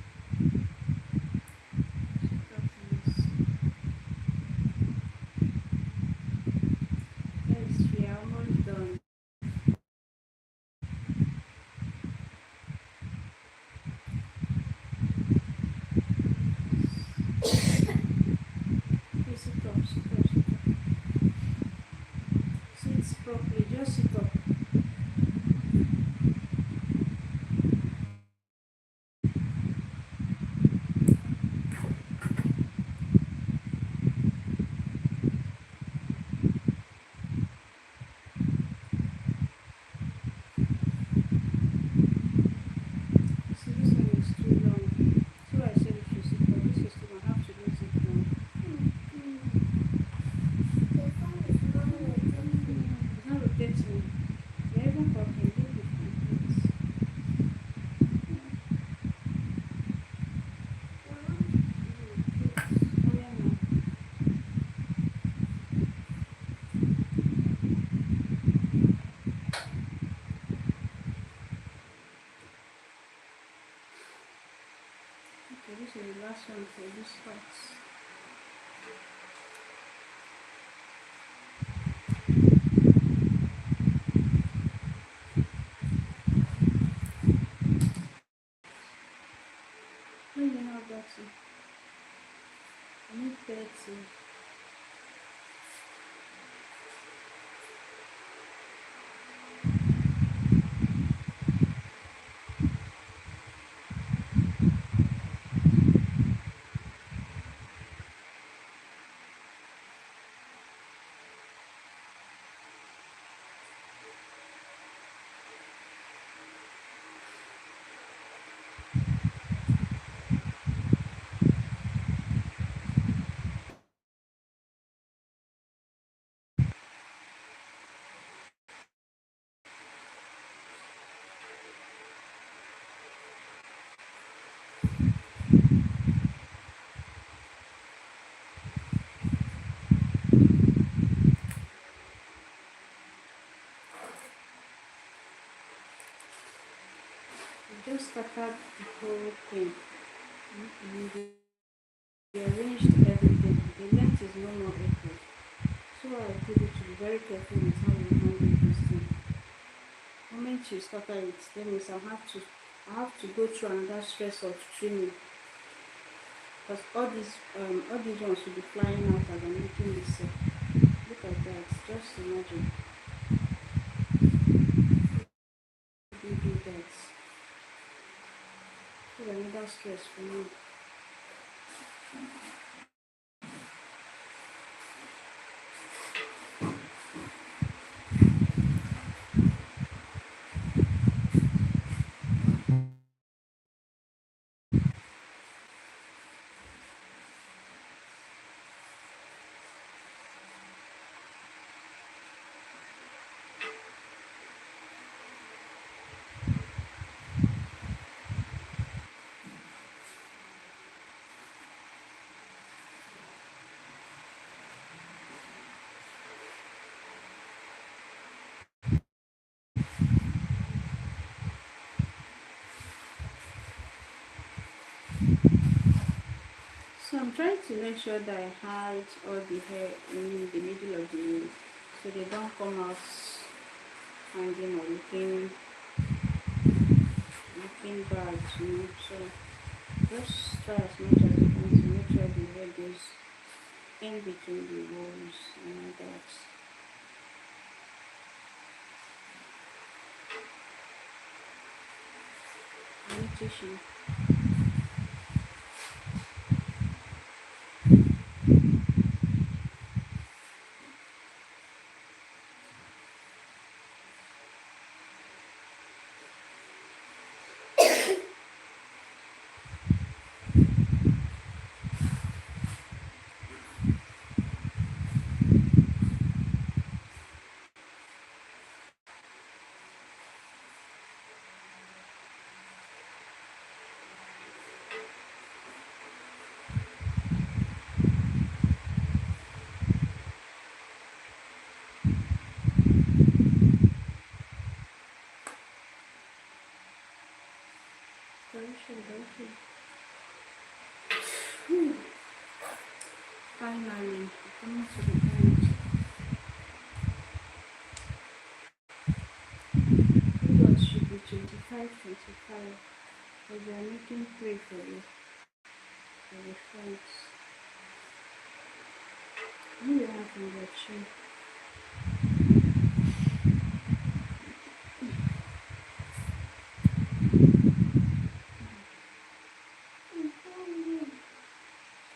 sit up, please. Yes, we are almost done. Please sit up, sit up, sit up. Sit properly, just sit up. the last one for this part. Let me have that too. I need 30. Just scattered the whole thing and rearranged everything. The length is no more equal. So I told you to be very careful with how you handle this thing. The moment you scatter it, that means I have to go through another stress of trimming. Because all these ones will be flying out as I'm making this set. Look at that. Just imagine. You do that. It's another stress for me. So I'm trying to make sure that I hide all the hair in the middle of the nail so they don't come out hanging or looking bad, So just try as much as you can to make sure the hair goes in between the walls and all that. I need tissue. Very sure. Finally, coming to the end. Yours should be 25, 25. Because we are making 3 for the front. You will have in your chin.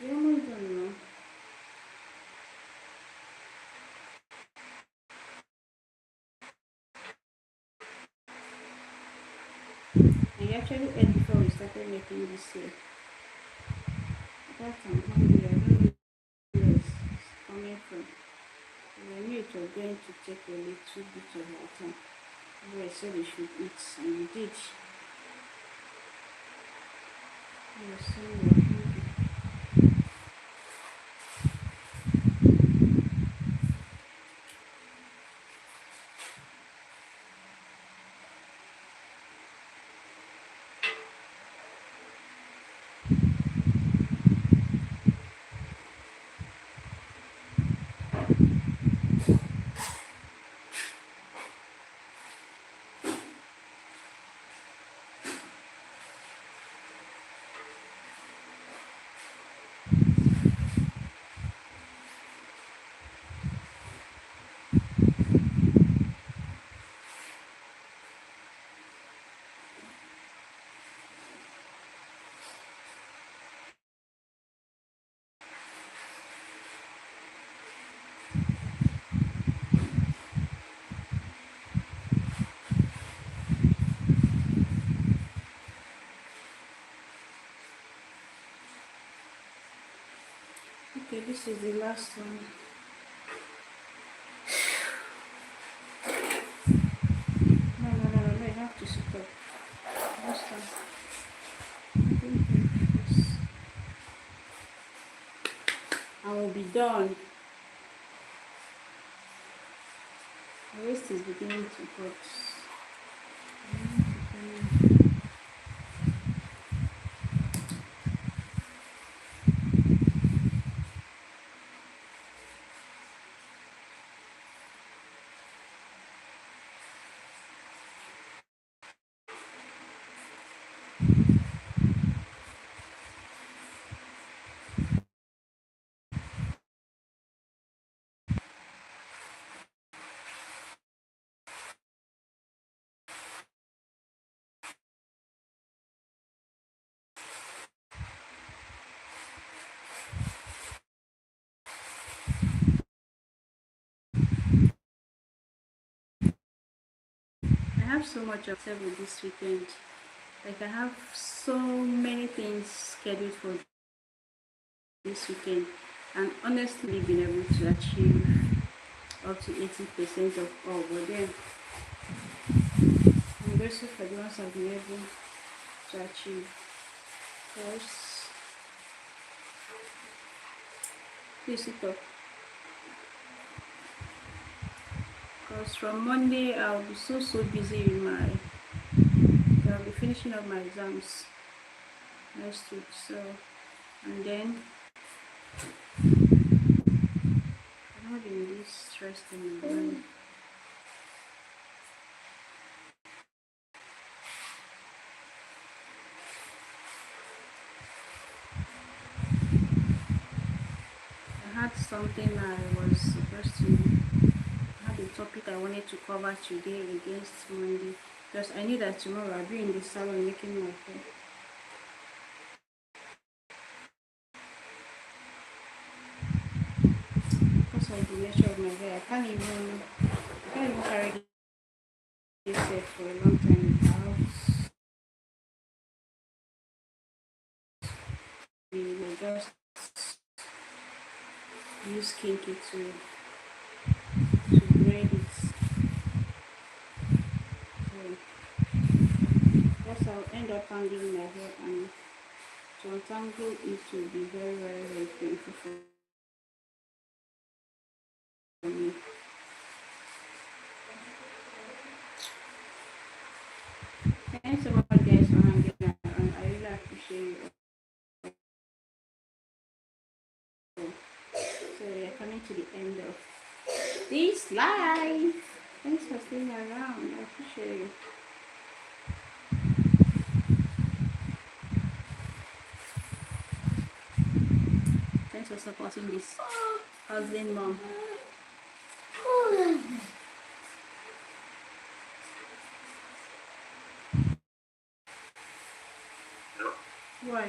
You're almost done now. I actually ate before we started making this here. That I'm hungry. I don't know where it's coming from. I knew it was going to take a little bit of our time. I said we should eat, and we did. I was so hungry. Okay, this is the last one. No, no, no, no, no, you have to sit up. Last one. Yes. I will be done. My waist is beginning to hurt. I have so much of with this weekend. Like I have so many things scheduled for this weekend, and honestly been able to achieve up to 80% of all. But then I'm grateful for the ones I've been able to achieve. First, please sit up. Because from Monday I'll be so busy with I'll be finishing up my exams next week. So, and then I'm not in this stressed in my mind. I had something I was supposed to I had a topic I wanted to cover today against Monday, because I knew that tomorrow I'll be in the salon making my hair. Because of the nature of my hair, I can't even carry this hair for a long time in the house. We will just use kinky to braid it. So that's how I'll end up tangling my hair, and to untangle it will be very painful for me. Thanks so much guys for hanging around. I really appreciate you. So we are coming to the end of this live. Thanks for staying around. I appreciate you. Thanks for supporting this hustling mom. Why? Why?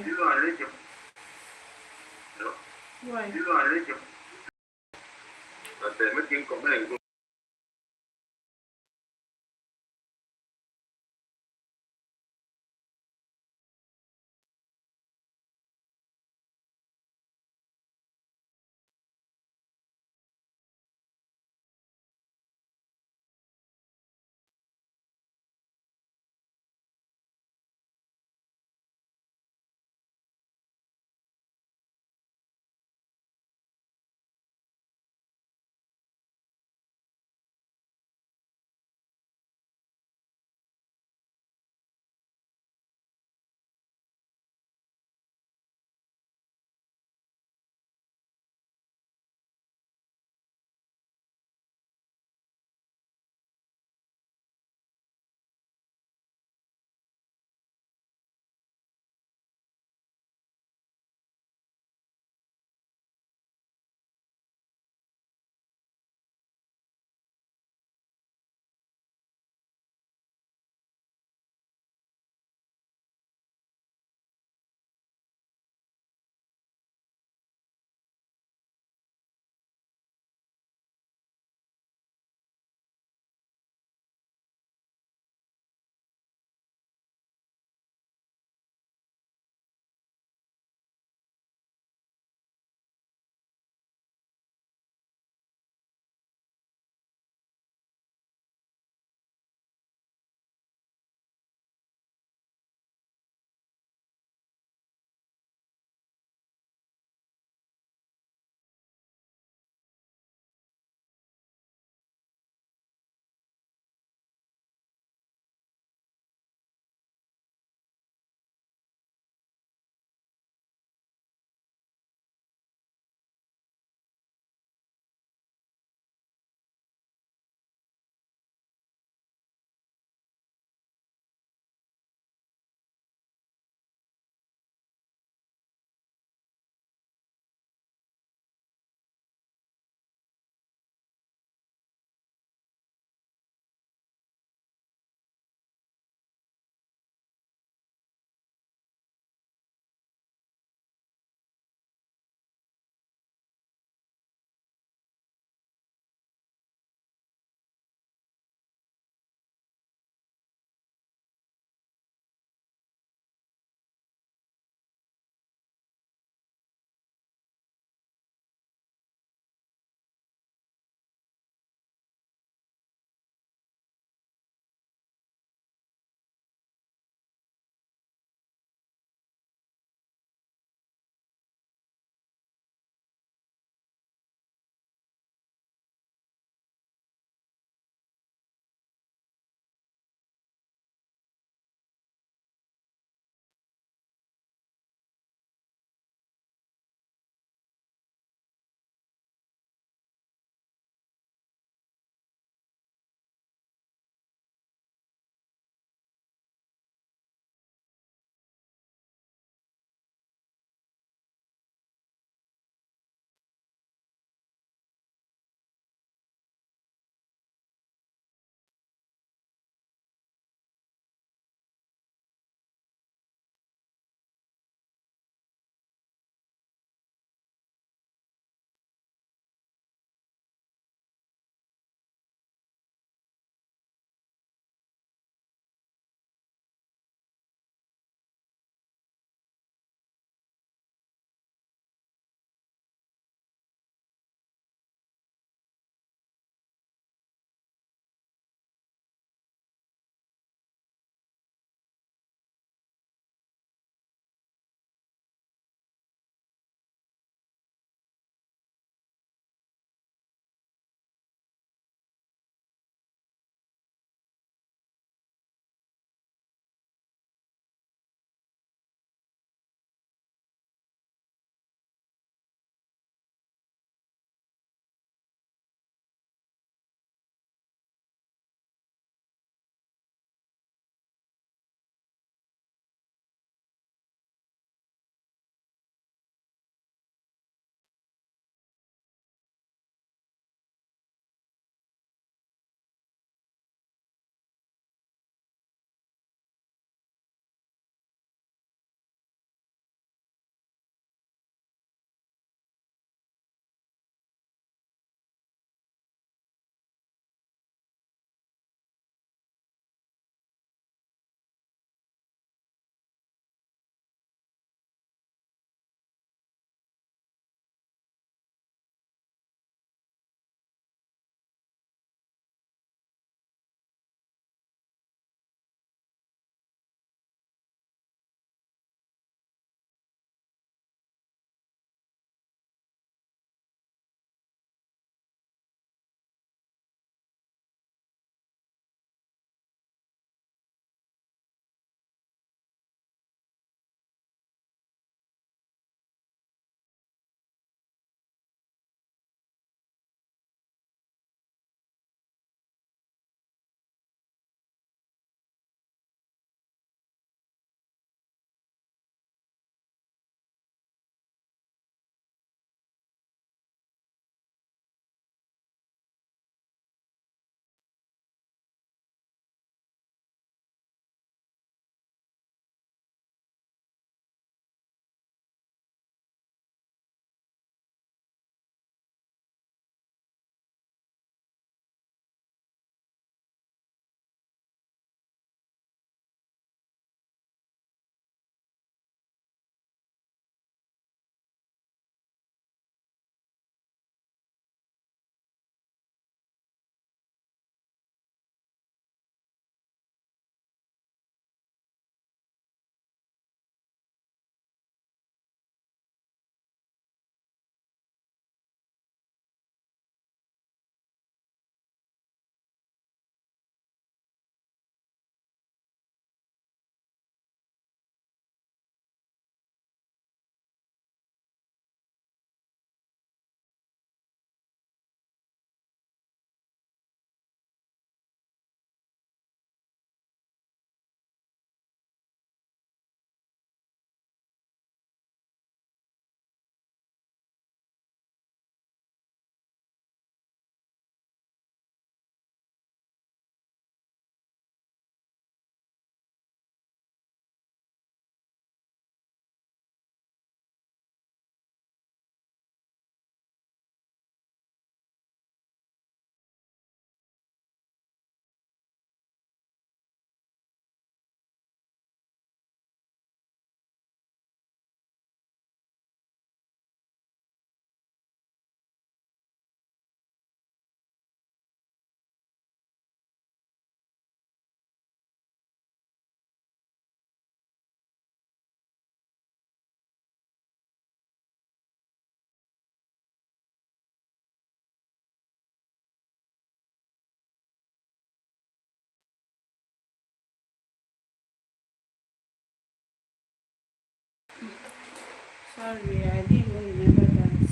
Sorry, I didn't even remember that.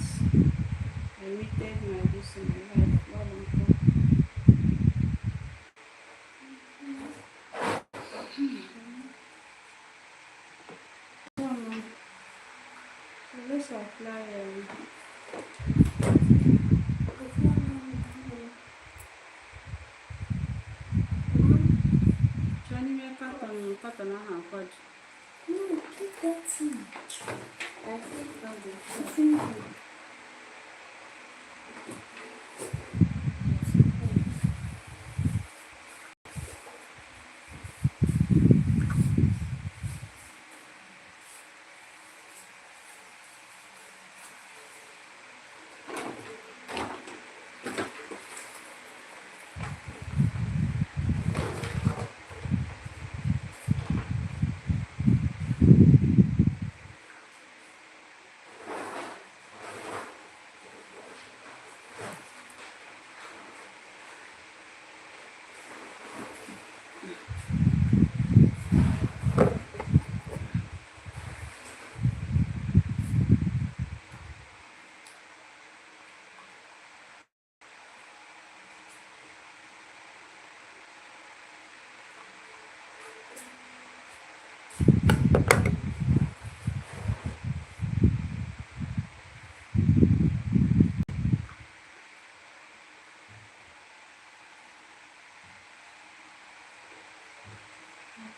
I muted my this in my life while I'm talking. So, so let's apply Johnny cotton and cord. No, keep that thing. I think I'll be It's in there.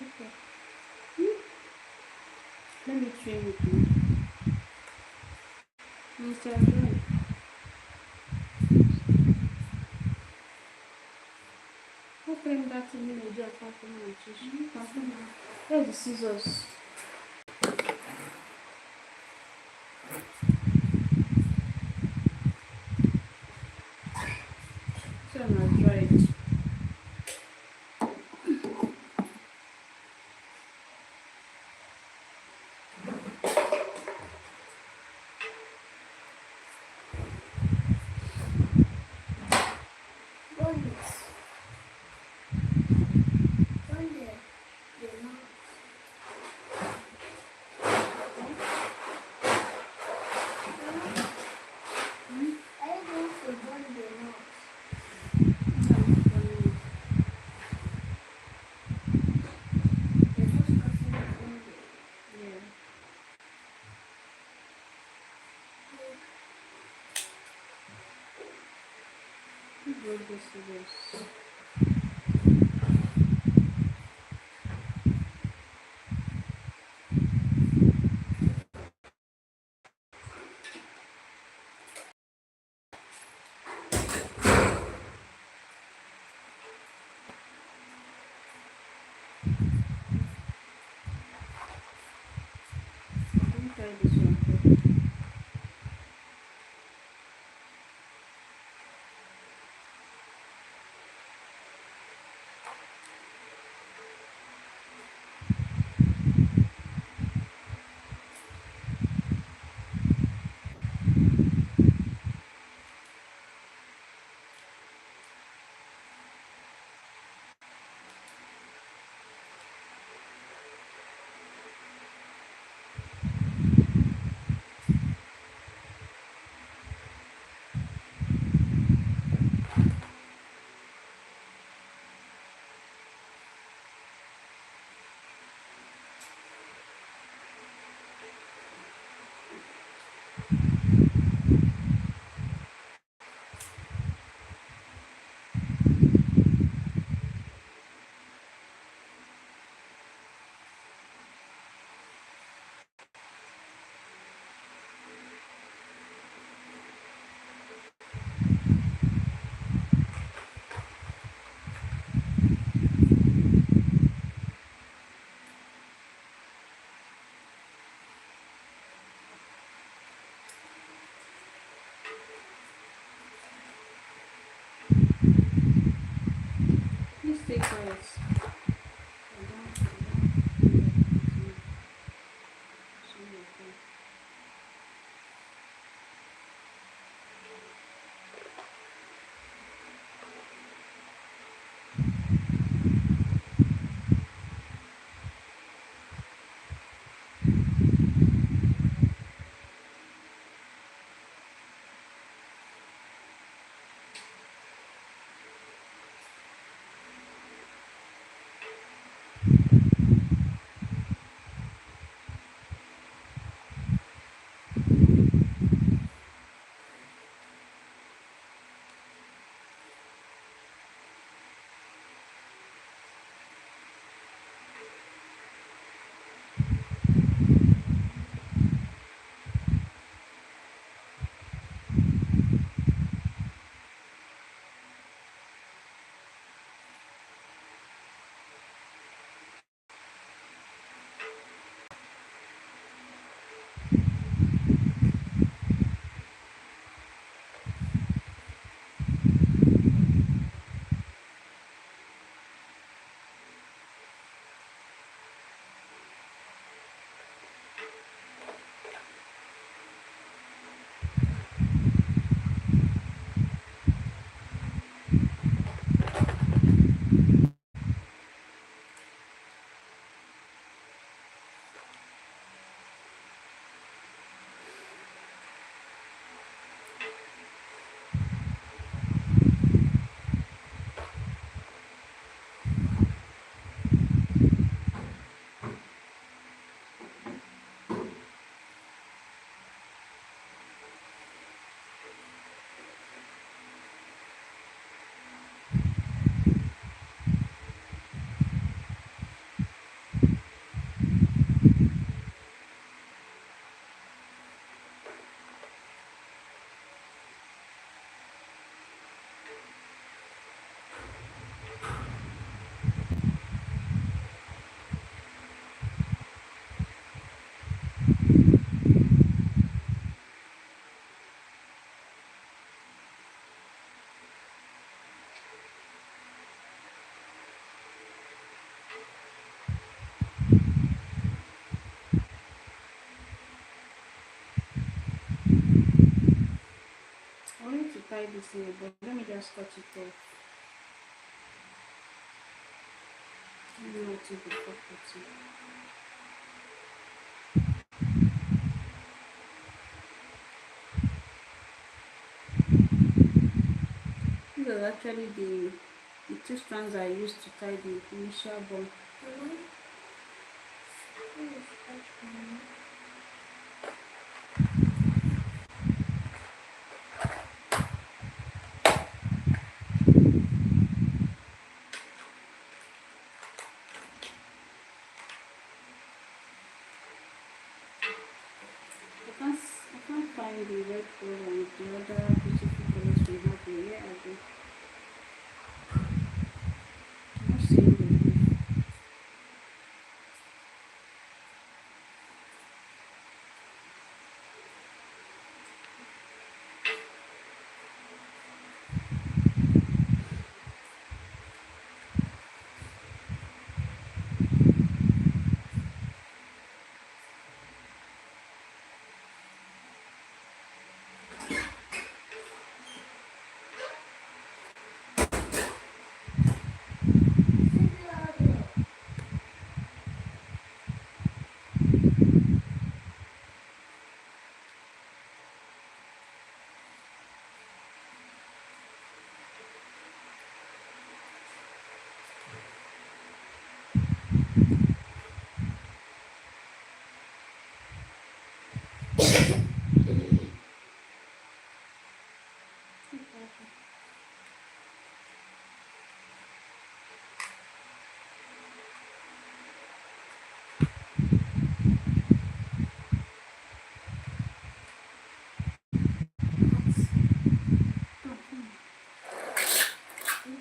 okay. Let me trim it now. Mr. John, open that in the jar of tissue. Where's the scissors? So I'm gonna dry it. Bonus. Bonus. You know. I go for bonus. The first person bonus. Yeah. Who broke the scissors? Let me try this one first. Please stay quiet. apply this thing, but let me just cut it off. Let me not take before cutting. These are actually the two strands I used to tie the initial bun. I can't find the red color and the other beautiful colors we have here. Where are they? I'm not seeing them.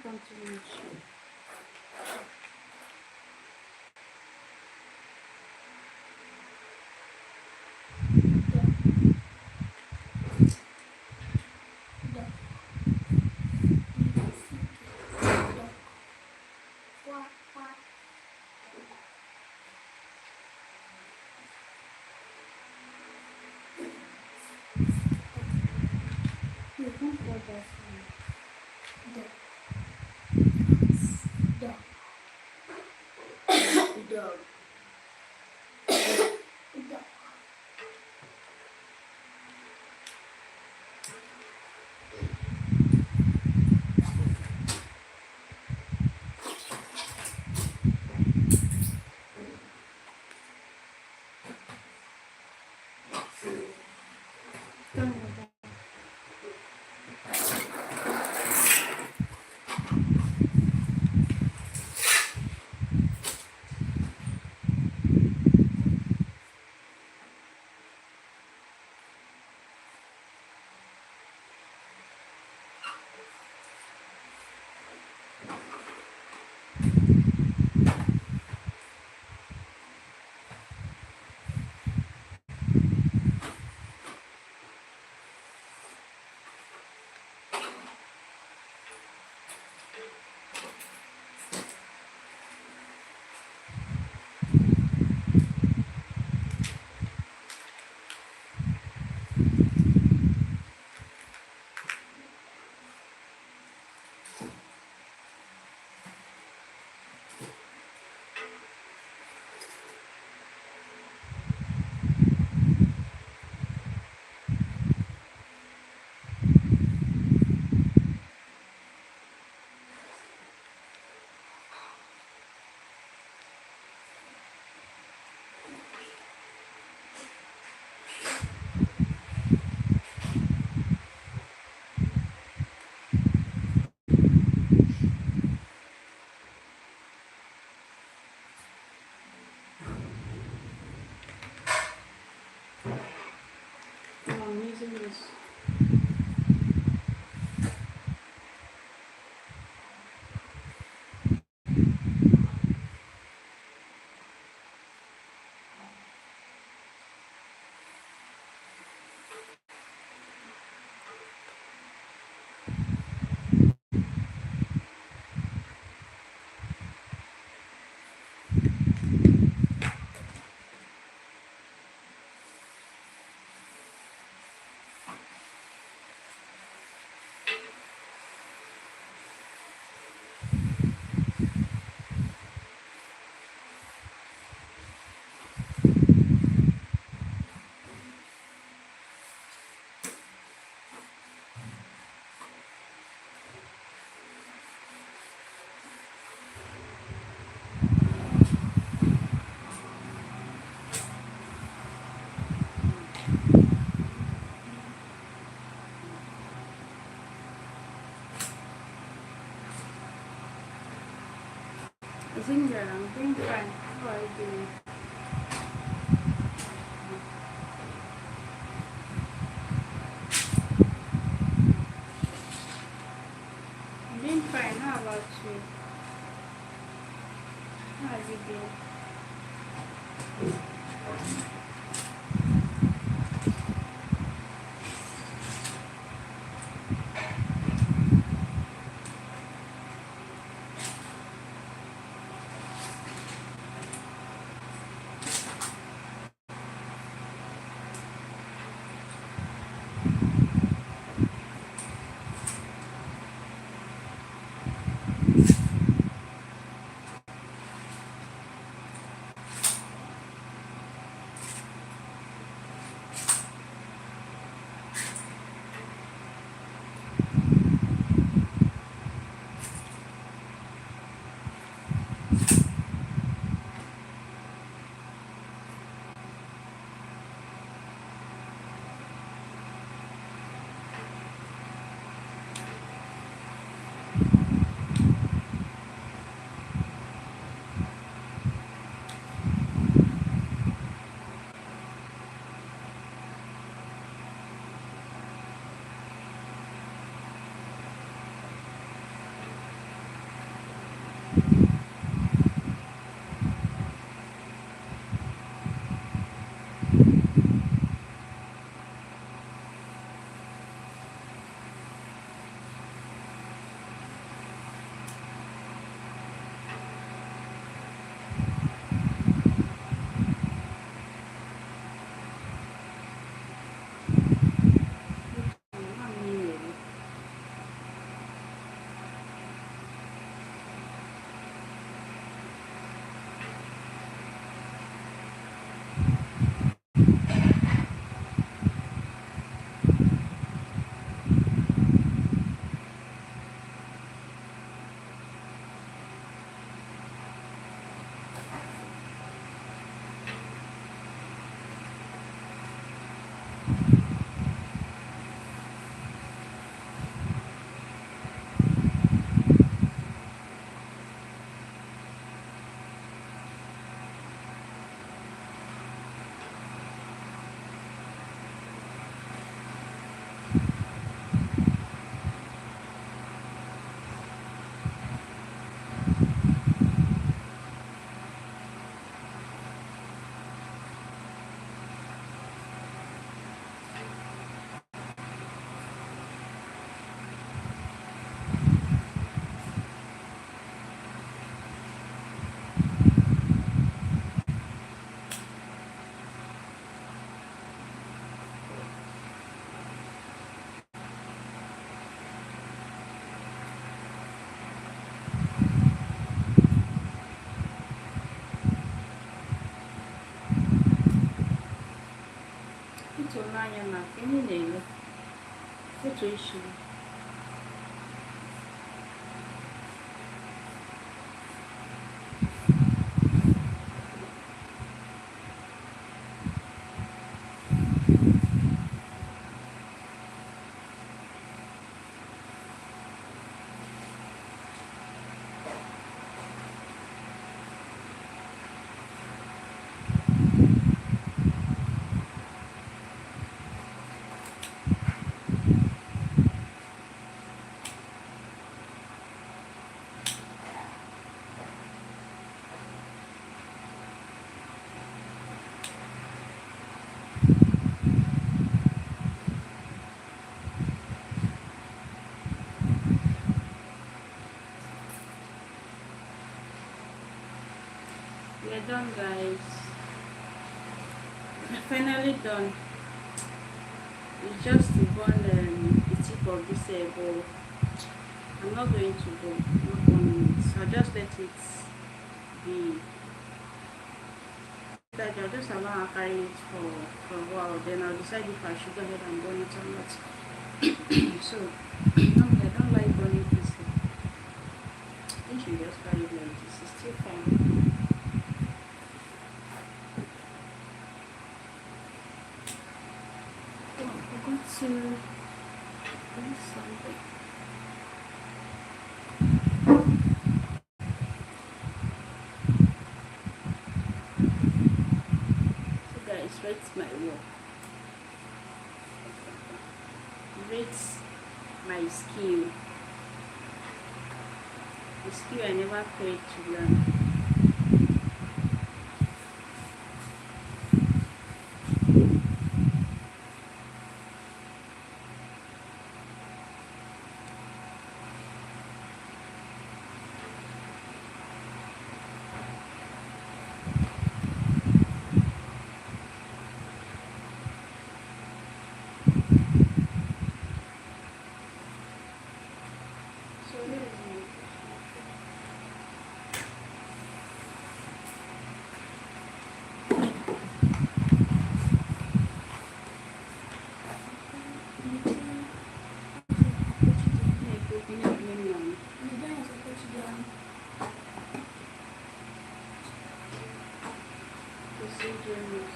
Don't too much. You can't cut that Dog. Tell me about I'm using this. Ginger, I'm doing fine. How are you doing? I'm doing fine. How about you? How have you been? I'm new. Ịtụnanya na ihe na-ele otu isi. We're done, guys. We're finally done. It's just to burn the tip of this bowl. I'm not going to go. Not 1 minute. I'll just let it be. That I'll just allow her carry it for a while. Then I'll decide if I should go ahead and burn it or not. So, I don't like burning this. I think you just carry it like this. It's still fine. Oh, I forgot to do something. rates my work, rates my skill, the skill I never paid to learn. So here is my procedures.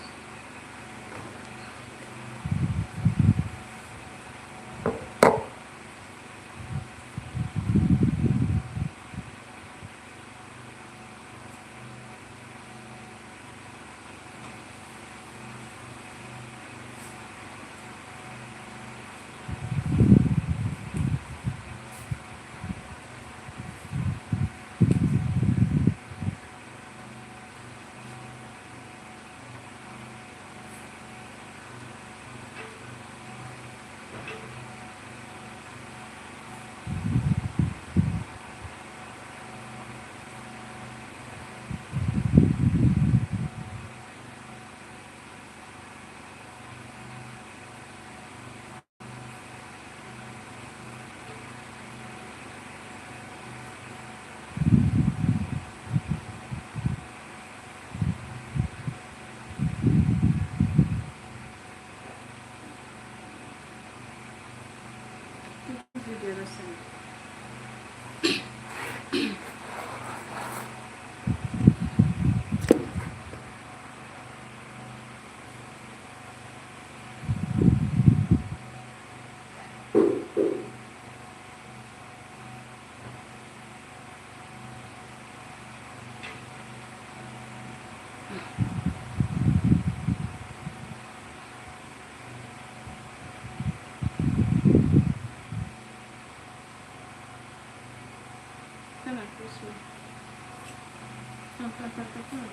Do the other side. Come on, this way. Come on, this way.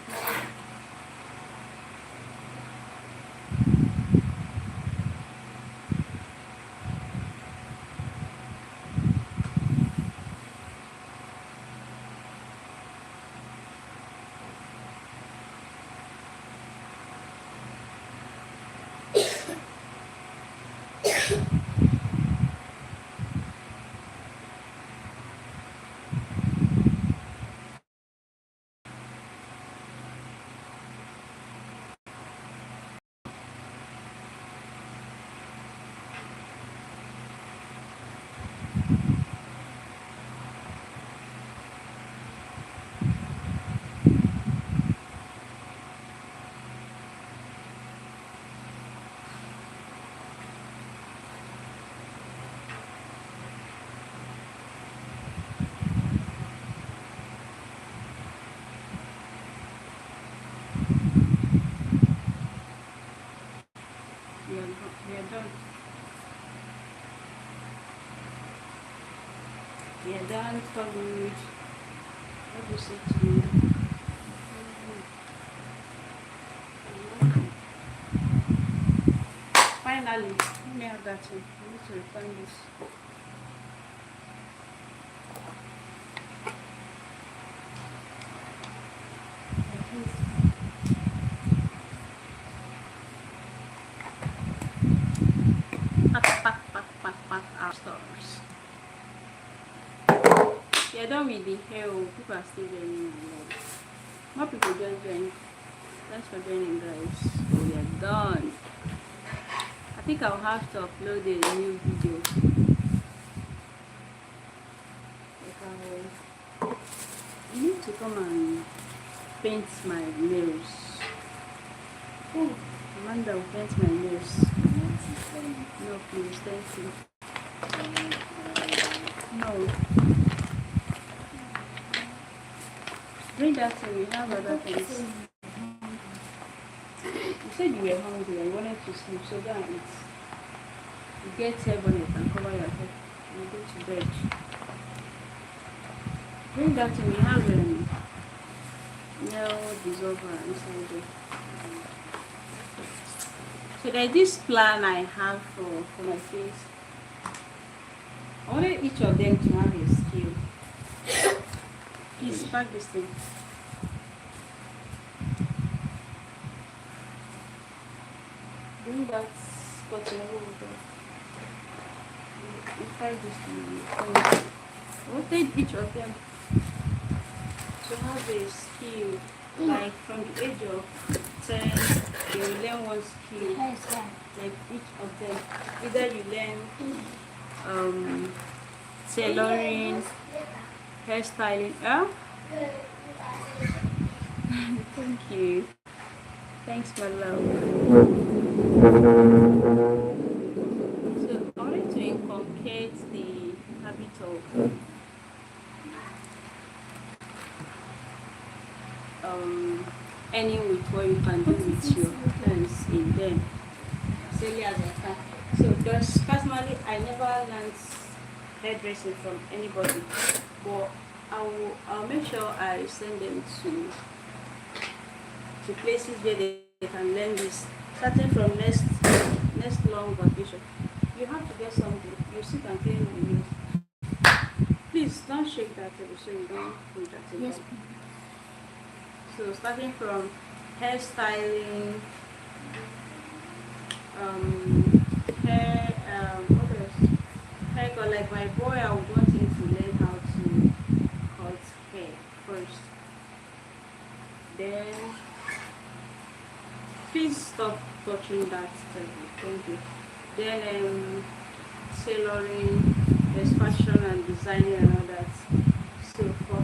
We are done. We are done covered. What do you say to me? Finally, let me have that one. I need to return this. Pack our stores. We are done with the hair. People are still joining. More people just join. Thanks for joining, guys. We are done. I think I'll have to upload a new video. You need to come and paint my nails. Oh, Amanda will paint my nails. No, please, thank you. No. Bring that to me. We have other things. You said you were hungry and you wanted to sleep, so go and eat. You get hair bonnet and cover your head and go to bed. Bring that to me. Have nail dissolver inside there. So there's this plan I have for my face. I wanted each of them to have a skill. Please pack this thing. Bring that cotton over. Inside this thing. I wanted each of them to have a skill. Like from the age of 10, they will learn one skill. Like each of them. Either you learn tailoring, hairstyling. Thank you. Thanks, my love. So I wanted to inculcate the habit of earning with what you can do with your hands in them. Silly as I can. So just personally, I never learned hairdressing from anybody, but I'll make sure I send them to places where they can learn this. Starting from next long vacation, you have to get something. You sit and clean your nails. Please don't shake that table so you don't put that table. Yes. So starting from hairstyling, what else? Hair cut. Like my boy, I would want him to learn how to cut hair first. Then please stop touching that table. Thank you. Then tailoring, there's fashion and designing and all that. So for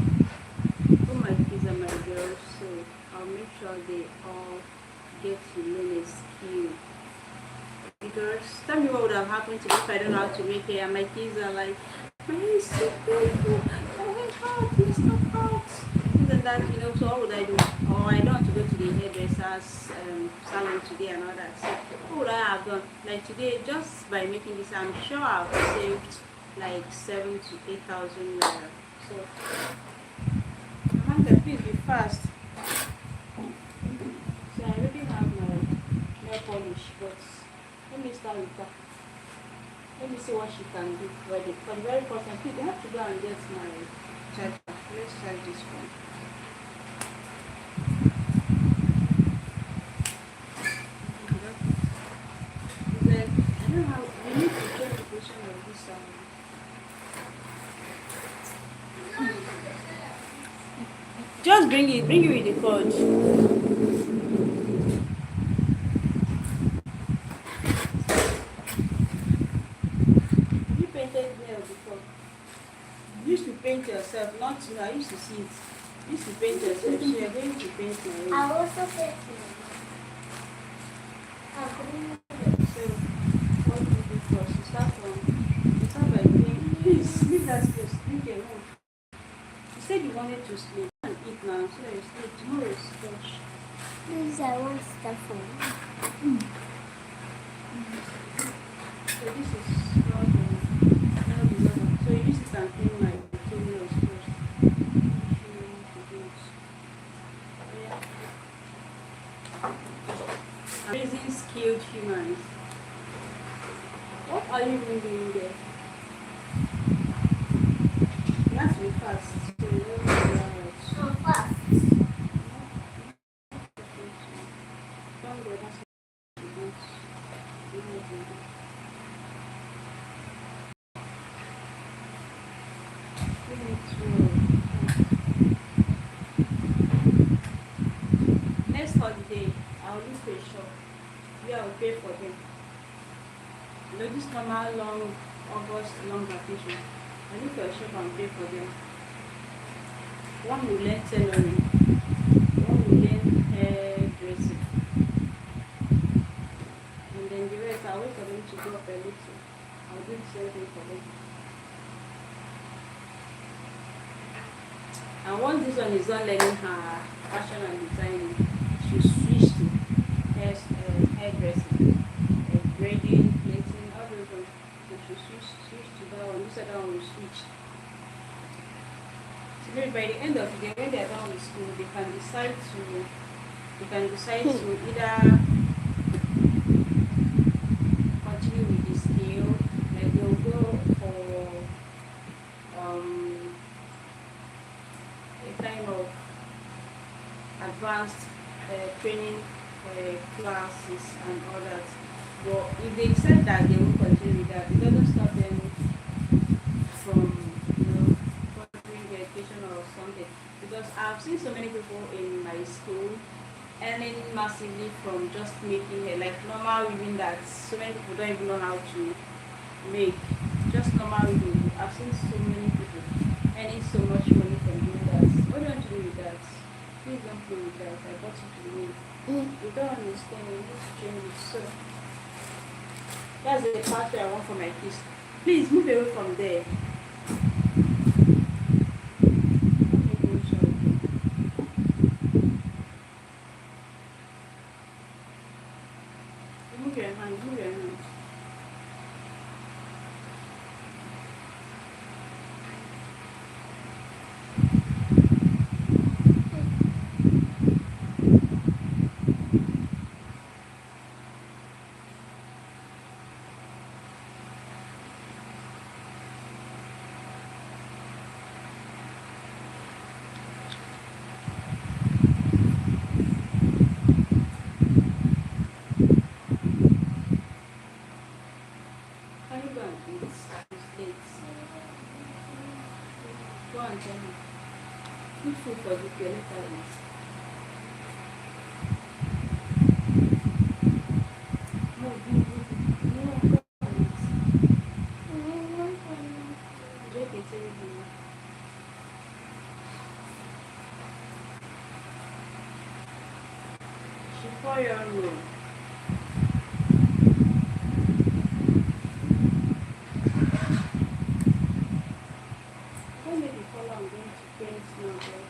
my kids and my girls, so I'll make sure they all get to learn a skill. Because tell me what would have happened to me if I don't know how to make hair and my kids are like, my hair is so beautiful, my hair hot, please stop out. Things like that, so what would I do? Or I don't want to go to the hairdresser's salon today and all that. So what would I have done? Like today, just by making this, I'm sure I've saved like 7,000 to 8,000 naira. So Amanda, please be fast. So I already have my nail polish, but let me start with that. Let me see what she can do ready. For the very first time, please, you have to go and get my charger. Let's charge this one. Then, I don't know how, we need to check the position of this Just bring it with the cord. You used to paint yourself, not you. I used to see it. You used to paint yourself, so you're going to paint my I also paint. So, what do you do first? You start by doing, please, leave that space, leave it alone. You said you wanted to sleep and eat now, so you sleep. Tomorrow is fresh. Please, I want stuff for you. So this is not now designer. So you use it and clean my toenails first. Raising skilled humans. What are you even doing there? You have to be fast. So you don't be So fast. Don't go, that's what you want. You want to do. Next holiday, I'll look for a shop where I'll pay for them. This normal long August long vacation, I look for a shop and pay for them. One will learn tailoring, one will learn hairdressing, and then the rest I'll wait for them to go up a little. I'll do the same thing for them. And once this one is done learning her fashion and designing, she'll switch to hairdressing, braiding, plating, all those ones. They should switch to that one. This other one will switch. So maybe by the end of the day, when they are done with school, they can decide to either continue with the skill, like they'll go for a kind of advanced training classes and all that. But if they said that they won't continue with that, it doesn't stop them from furthering their education or something. Because I've seen so many people in my school earning massively from just making hair, like normal weaving that so many people don't even know how to make. Just normal weaving. I've seen so many people earning so much money from doing that. What do you want to do with that? Please don't play with that. I bought it to me. You don't understand. You need to change it. So that's the part where I want for my kids. Please move away from there. Move your hand. Move your hand. Can you go and eat? It's late. Go and tell me. Put food for the later eat. No, go and eat. Drink it everything. She pour your room. Don't make the color I'm going to paint now, girl.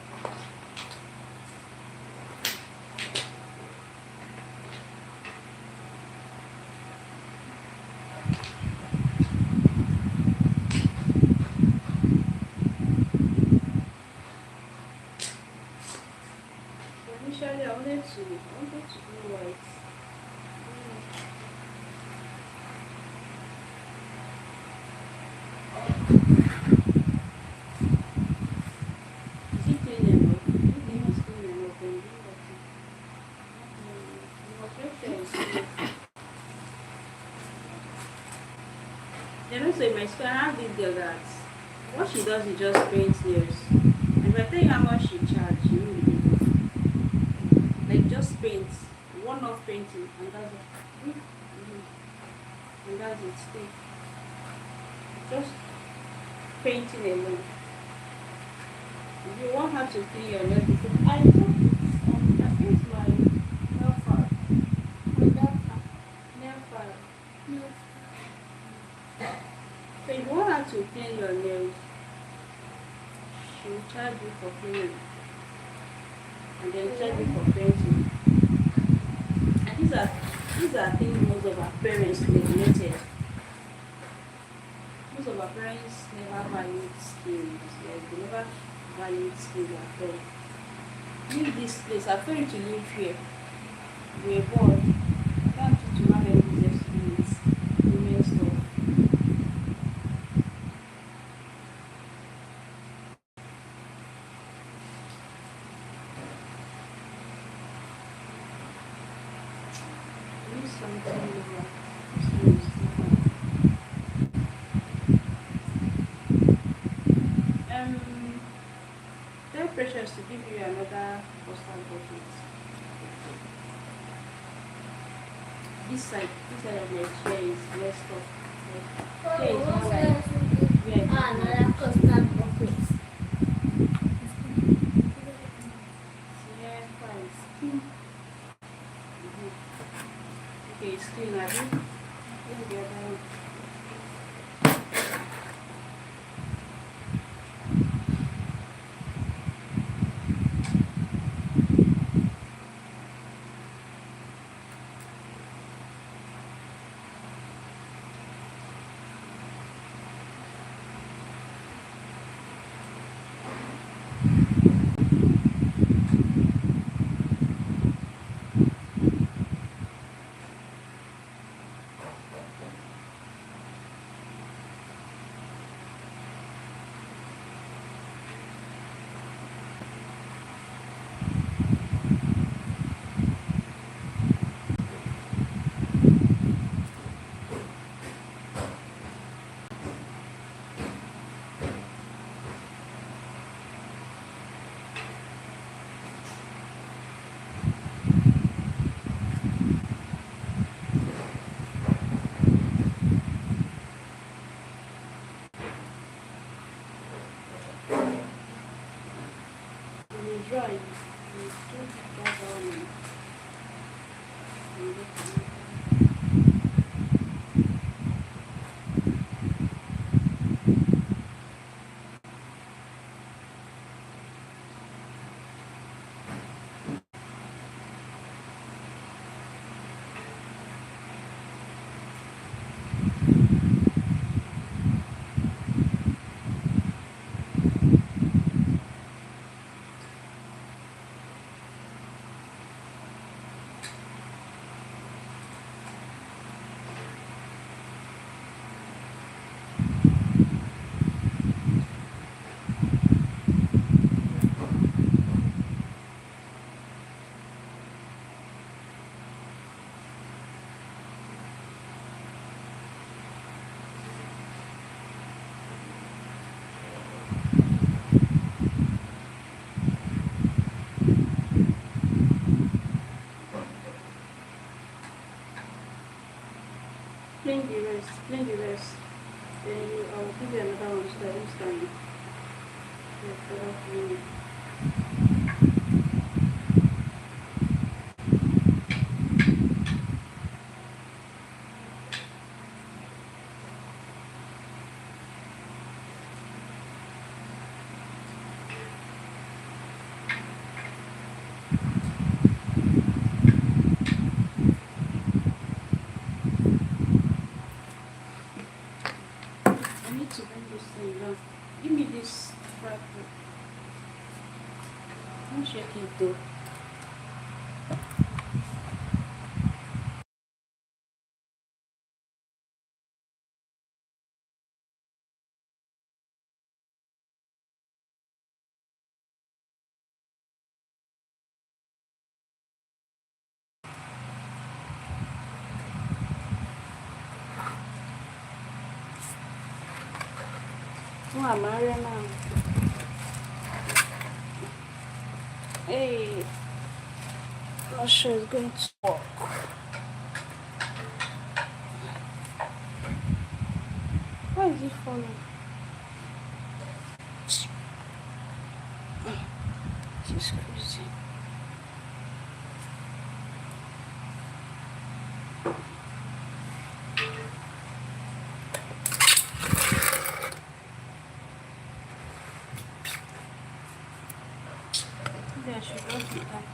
Initially, I wanted to do white. Is it clean enough? If it is clean enough, then do that. You must make sure it's clean. Also in my school, I have this girl that what she does is just paint nails. And if I tell you how much she charges, you won't believe it. Like just paint, one off painting, and that's it. And that's it. Stay. Just painting alone. You won't have to clean your nails because I took I think my nail file. Nail file. So if you want her to clean your nails, she will charge you for cleaning. And then charge you for painting. And these are things most of our parents neglected. Most of our parents never valued skills. Like they never valued skills at all. Leave this place. I told you to live here. We are born. I can't do to have any business to do with women stuff. Leave something over. Tell Precious to give you another postal bucket. This side of my chair is messed up. Chair is more like where Another custard bucket. yeah, fine. Okay, it's clean, have you? Let me get that one. dry. You don't get that one. Clean the rest. Clean the rest. Then I'll give you another one so that this time you further clean it. I need to bring this thing down. Give me this wrapper. Don't shake it though. Oh, I'm married now. Hey, not sure it's going to work. Why is it falling? She's crazy. Maybe I should go to that.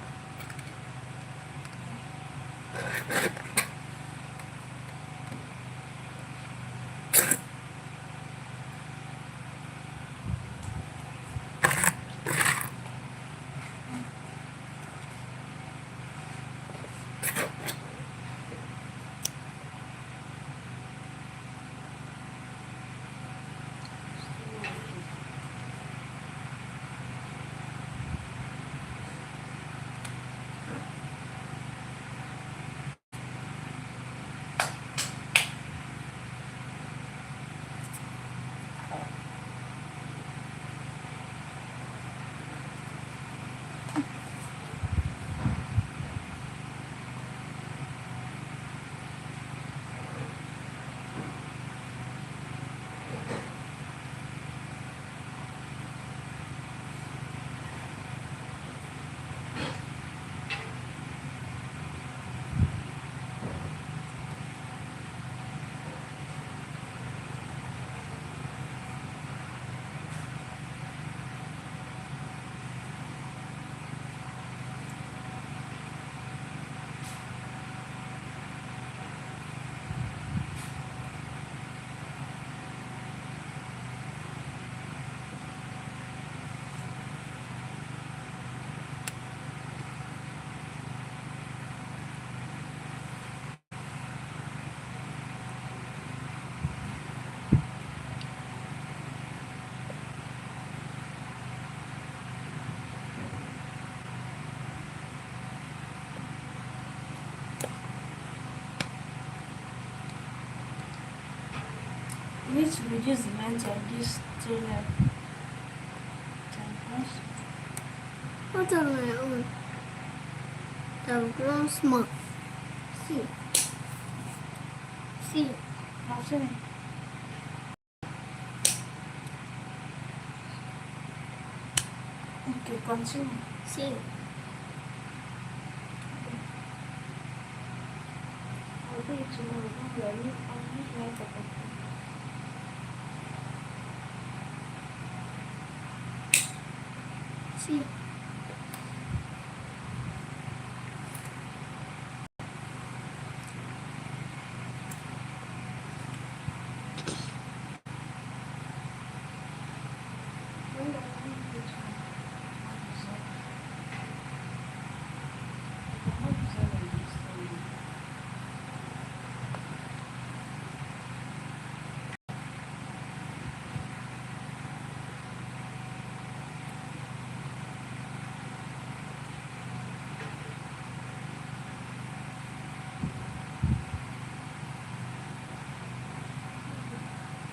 You need to reduce the length of this to like 10 What on my own? I've grown small. See. See. I'll say. Okay, continue. See. I'll do it tomorrow. Don't worry. I'll use my cup of tea. See. When do I need this one? How to say like this thing?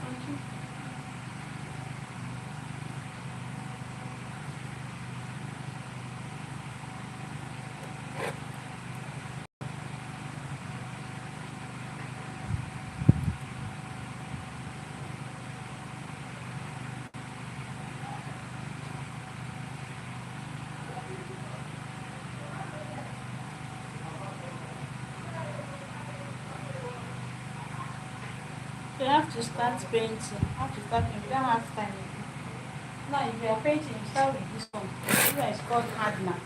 Continue. You have to start painting. You have to start painting. You don't have time. Now, if you are painting, you start with this one. This one is called hardener.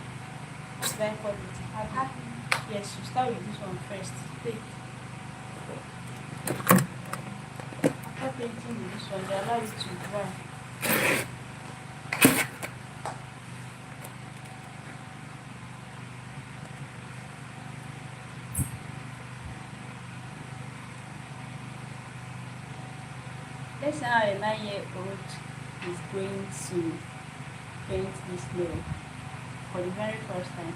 What did I call it? Hardener. Yes, you start with this one first. Take. After painting with this one, they allow it to dry. Let's say how a 9-year-old is going to paint this nail for the very first time.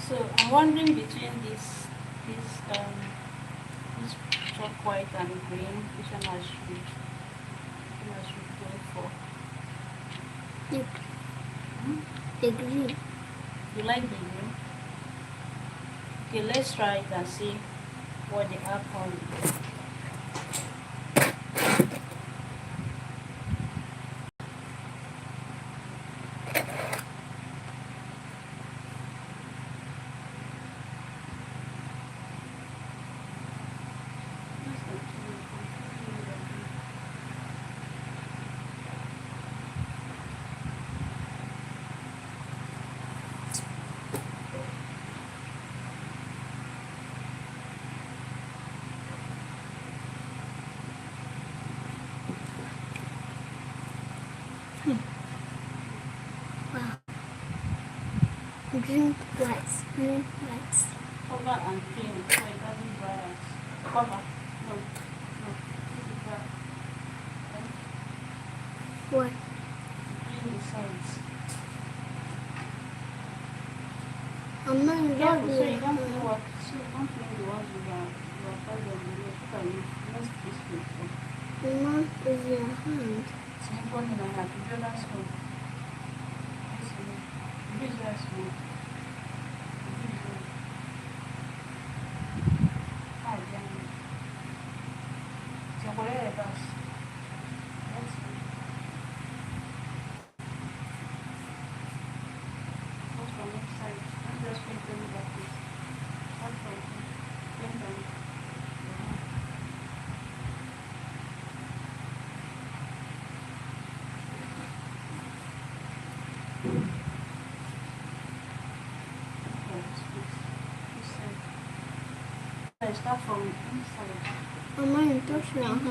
So I'm wondering between this chalk white and green, which one I should go for. The, Hmm? the green. You like the green? Okay, let's try it and see what the outcome is. Wow. Green lights. Green lights. Cover and clean so it doesn't dry out. Cover. No. What? Clean the sides. I'm not Careful, so you doing don't clean what? So you don't clean the ones you are tired of the left. Look at you. Let's this way. Mom is your hand. So you put in my hand. You do that small. This is very small. Ah, yeah. So whatever it does. That's good. What's from this side? I'm just going to look at this. What's from here? Bend down. This side. I start from inside. Mama, you touch your hand.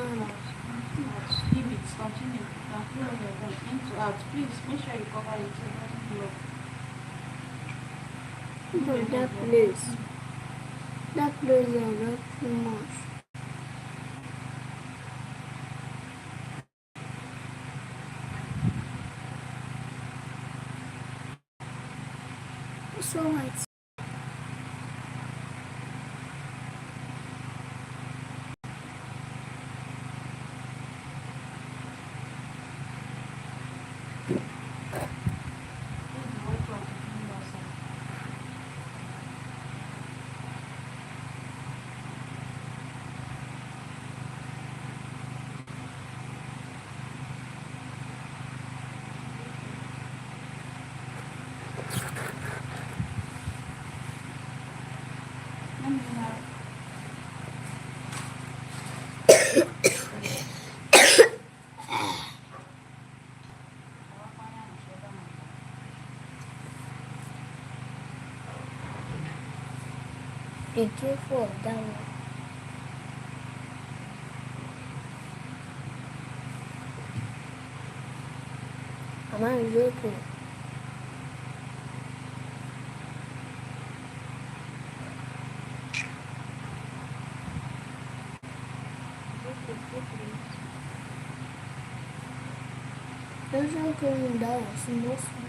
Leave it, continue. Now pull on your gun into out. Please make sure you cover it so it doesn't blow. But that place is not too much. So white. Please the white one to clean outside. Let me have Be careful of that one. Mama is okay. There's no going down. It's mostly.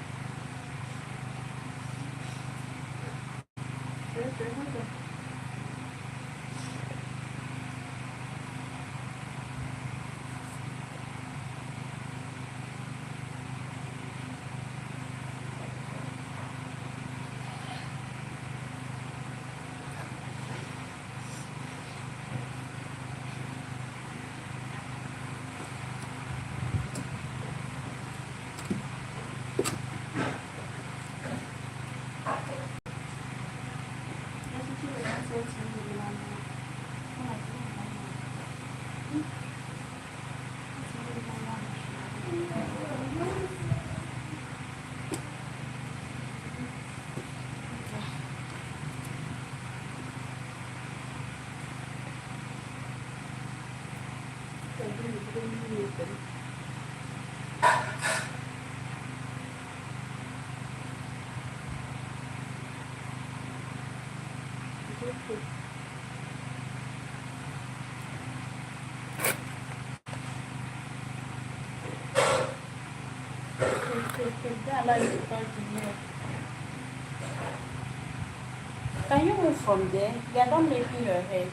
Can you move from there? They are not making your head.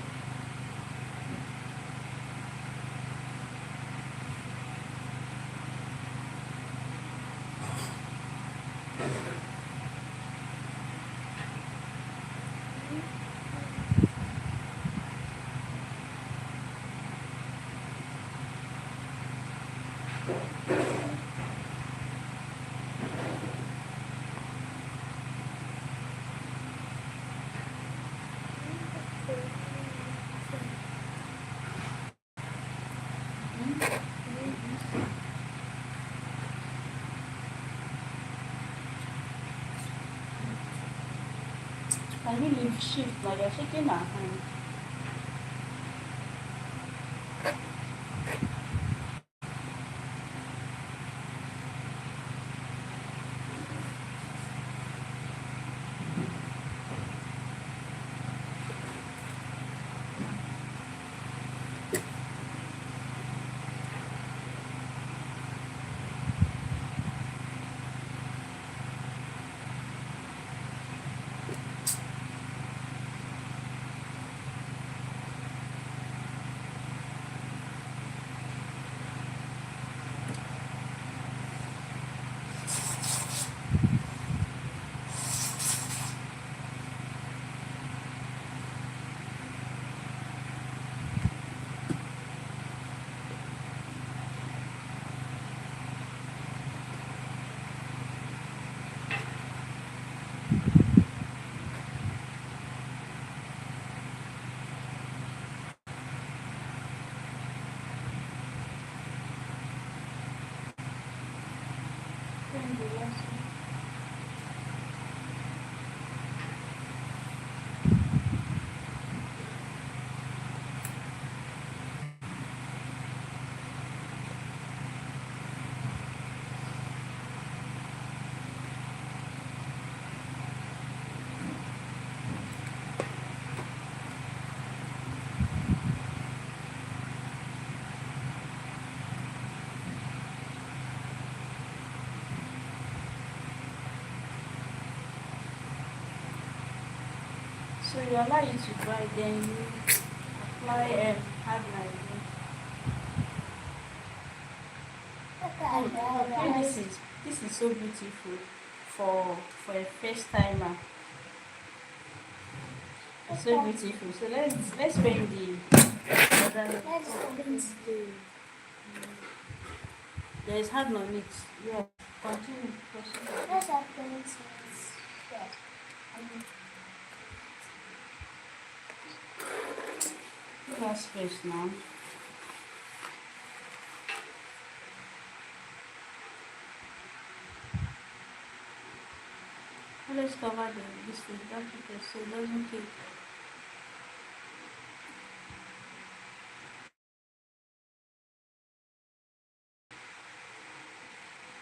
Can you leave shift? Like you're shaking my hand. Then the last one. So you allow it to dry, then you apply hard line. Oh, this is so beautiful for a first timer. So beautiful. So let's paint the other. Let's paint the. There is hard on it. Yeah. Continue. Proceed. Let's paint it. Yes. Give us space now. Let's cover this with that because so it doesn't keep.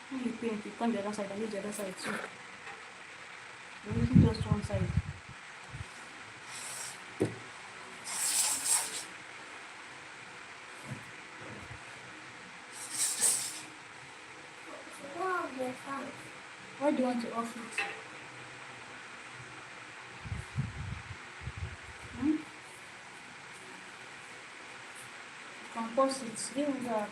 When you paint, you turn the other side and use the other side too. You're using just one side. Wow, they're fun. Why do you want to off it? Hmm? You can pause it. Give it that.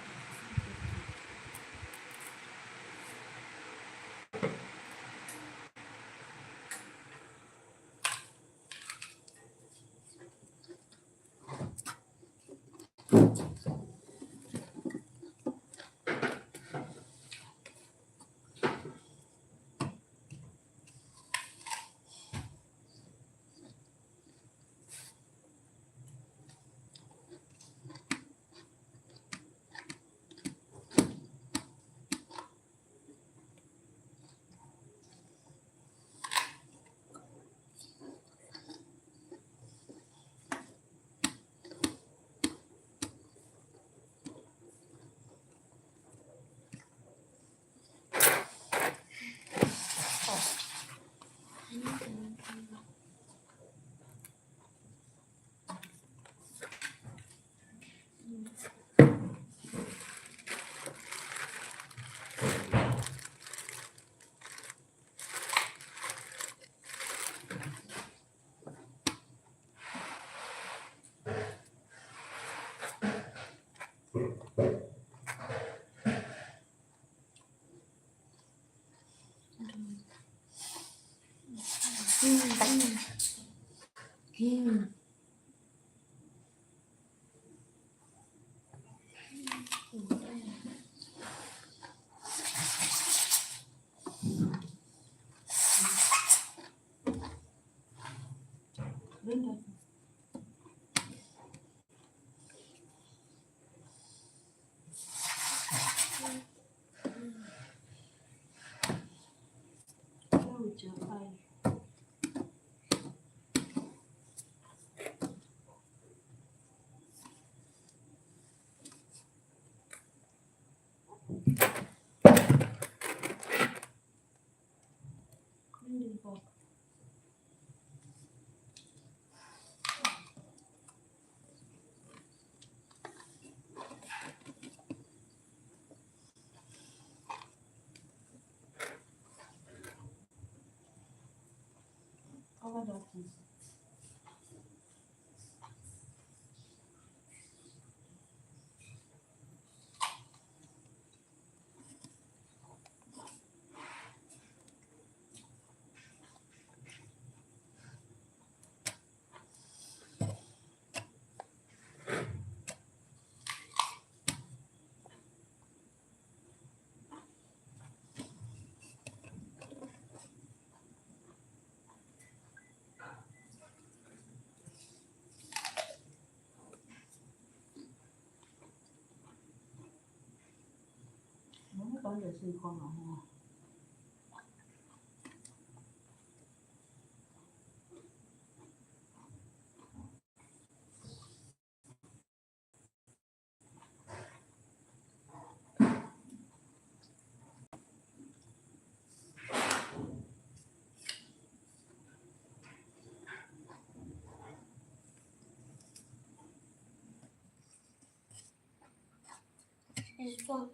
Bring that. Go with your eye. Bring it back. Cover that one. No, I can't just say come on. It's done.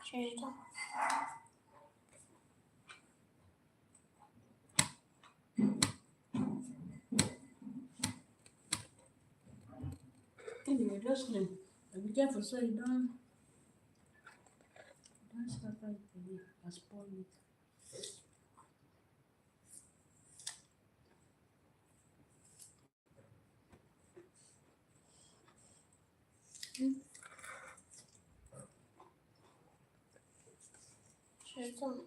She's done. Anyway, just clean. Be careful so you don't scatter it again and spoil it. She's done.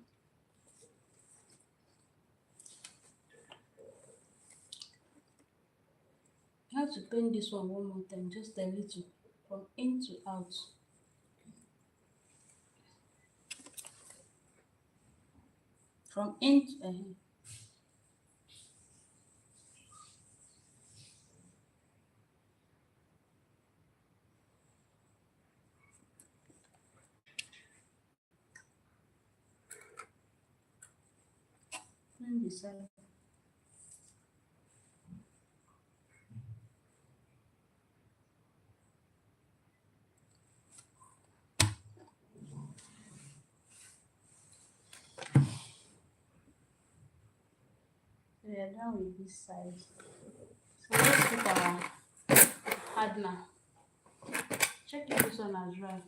You have to paint this one more time, just a little, from in to out. From in to clean the side. So we are done with this side. So let's put our hardener. Check if this one has dry.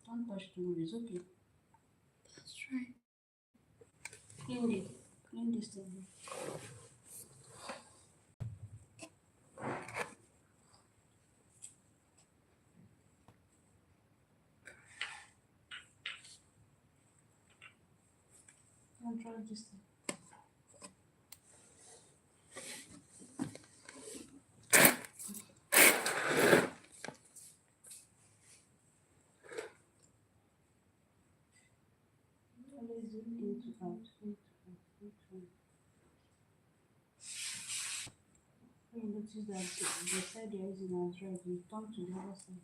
Don't touch too much, it's okay. That's right. Clean this thing. Don't try this thing. Always do in to out, in to out, in to out. When you notice that the side you're using has dried, you turn to the other side.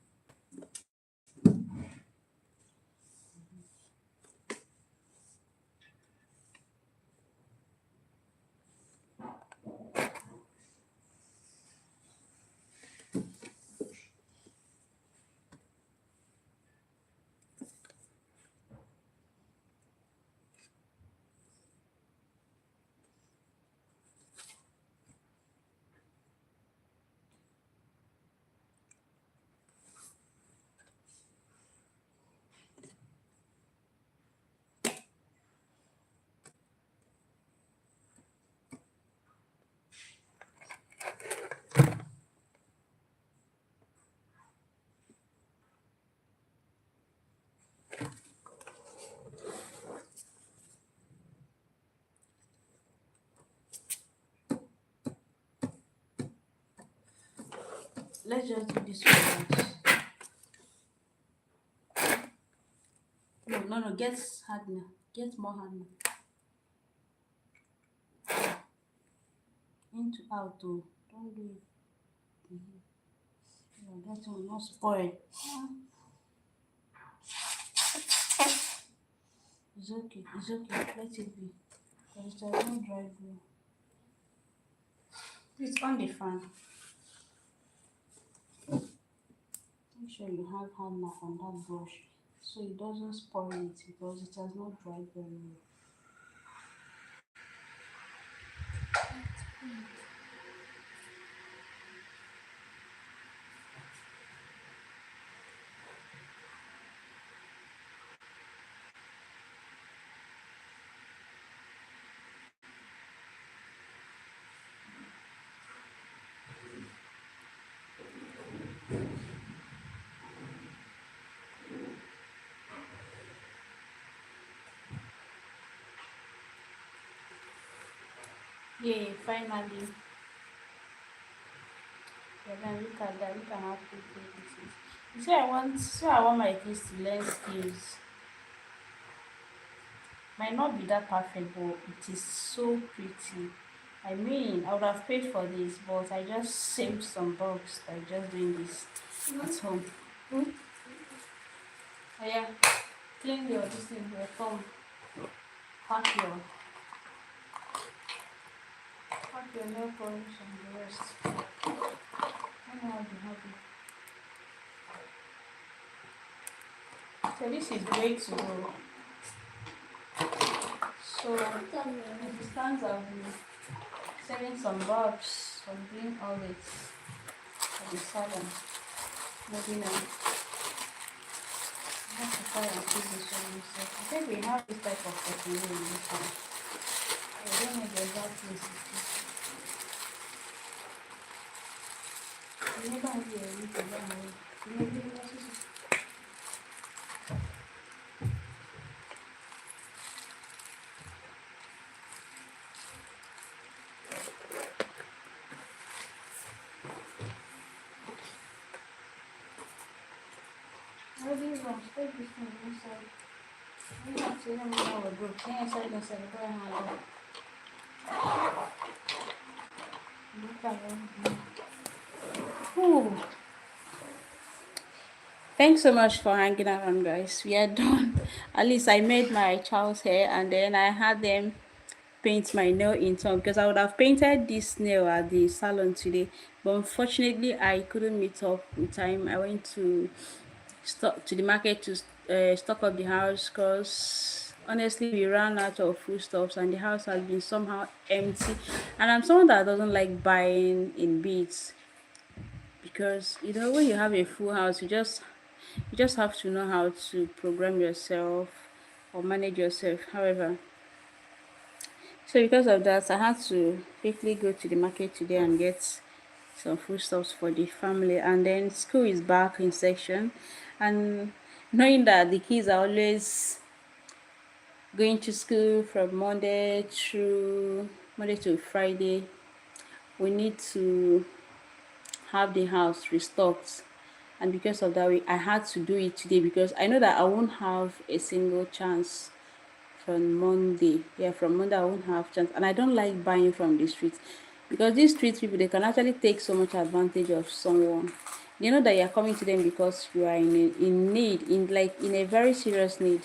Let's just do this one once. No, get hardener. Get more hardener. In to out too. Don't do it. That will not spoil. It's okay, let it be. Because it has not dried well. Please on the fan. Make sure you have hardener on that brush so it doesn't spoil it because it has not dried very well. Yeah, finally. Yeah, then look at that. Look at how pretty this is. You see, I want my kids to learn skills. Might not be that perfect, but it is so pretty. I mean, I would have paid for this, but I just saved some bucks by just doing this at home. Oh, yeah, clean your this thing, your phone. Pack your nail polish and the rest. don't know how to have it. So this is way to go. So at the stands I'll be selling some bulbs, some green olives at the salon. Moving on. I have to try and see this one myself. I think we have this type of perfume in this one. I don't know the exact place it is. You never have your root to run away. You never do what is it? All these ones, take this one inside. I'm not saying I'm going to group. Say inside, inside, go and have it. Look at it. Ooh. Thanks so much for hanging around, guys. We are done. At least I made my child's hair and then I had them paint my nail in turn because I would have painted this nail at the salon today, but unfortunately I couldn't meet up with time. I went to the market to stock up the house because honestly we ran out of foodstuffs and the house has been somehow empty, and I'm someone that doesn't like buying in bits because when you have a full house you just have to know how to program yourself or manage yourself. However, so because of that, I had to quickly go to the market today and get some foodstuffs for the family. And then school is back in section, and knowing that the kids are always going to school from Monday to Friday, we need to have the house restocked. And because of that, I had to do it today because I know that I won't have a single chance from Monday. Yeah, from Monday I won't have chance. And I don't like buying from the street because these street people, they can actually take so much advantage of someone. They know that you're coming to them because you are in need, in a very serious need.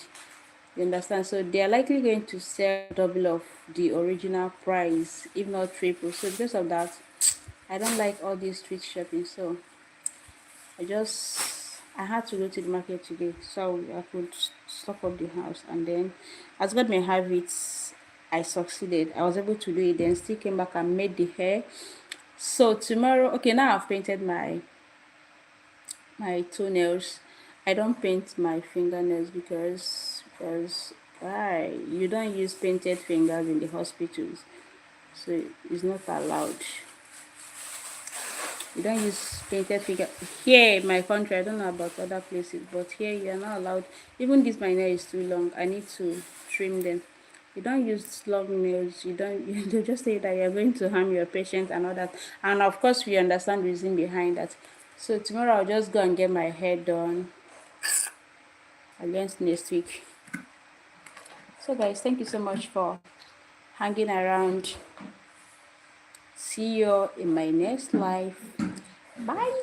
You understand? So they are likely going to sell double of the original price, if not triple. So because of that, I don't like all this street shopping. So I had to go to the market today so I could stock up the house, and then as God may have it, I succeeded. I was able to do it, then still came back and made the hair. So tomorrow, okay, now I've painted my toenails. I don't paint my fingernails because why? You don't use painted fingers in the hospitals, so it's not allowed. You don't use painted figure here in my country. I don't know about other places, but here you are not allowed. Even this my nail is too long. I need to trim them. You don't use long nails. You don't. You just say that you're going to harm your patient and all that. And of course, we understand the reason behind that. So tomorrow I'll just go and get my hair done against next week. So guys, thank you so much for hanging around. See you in my next life. Bye.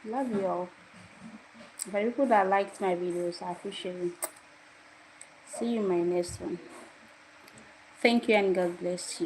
Love you all. For people that liked my videos, I appreciate it. See you in my next one. Thank you and God bless you.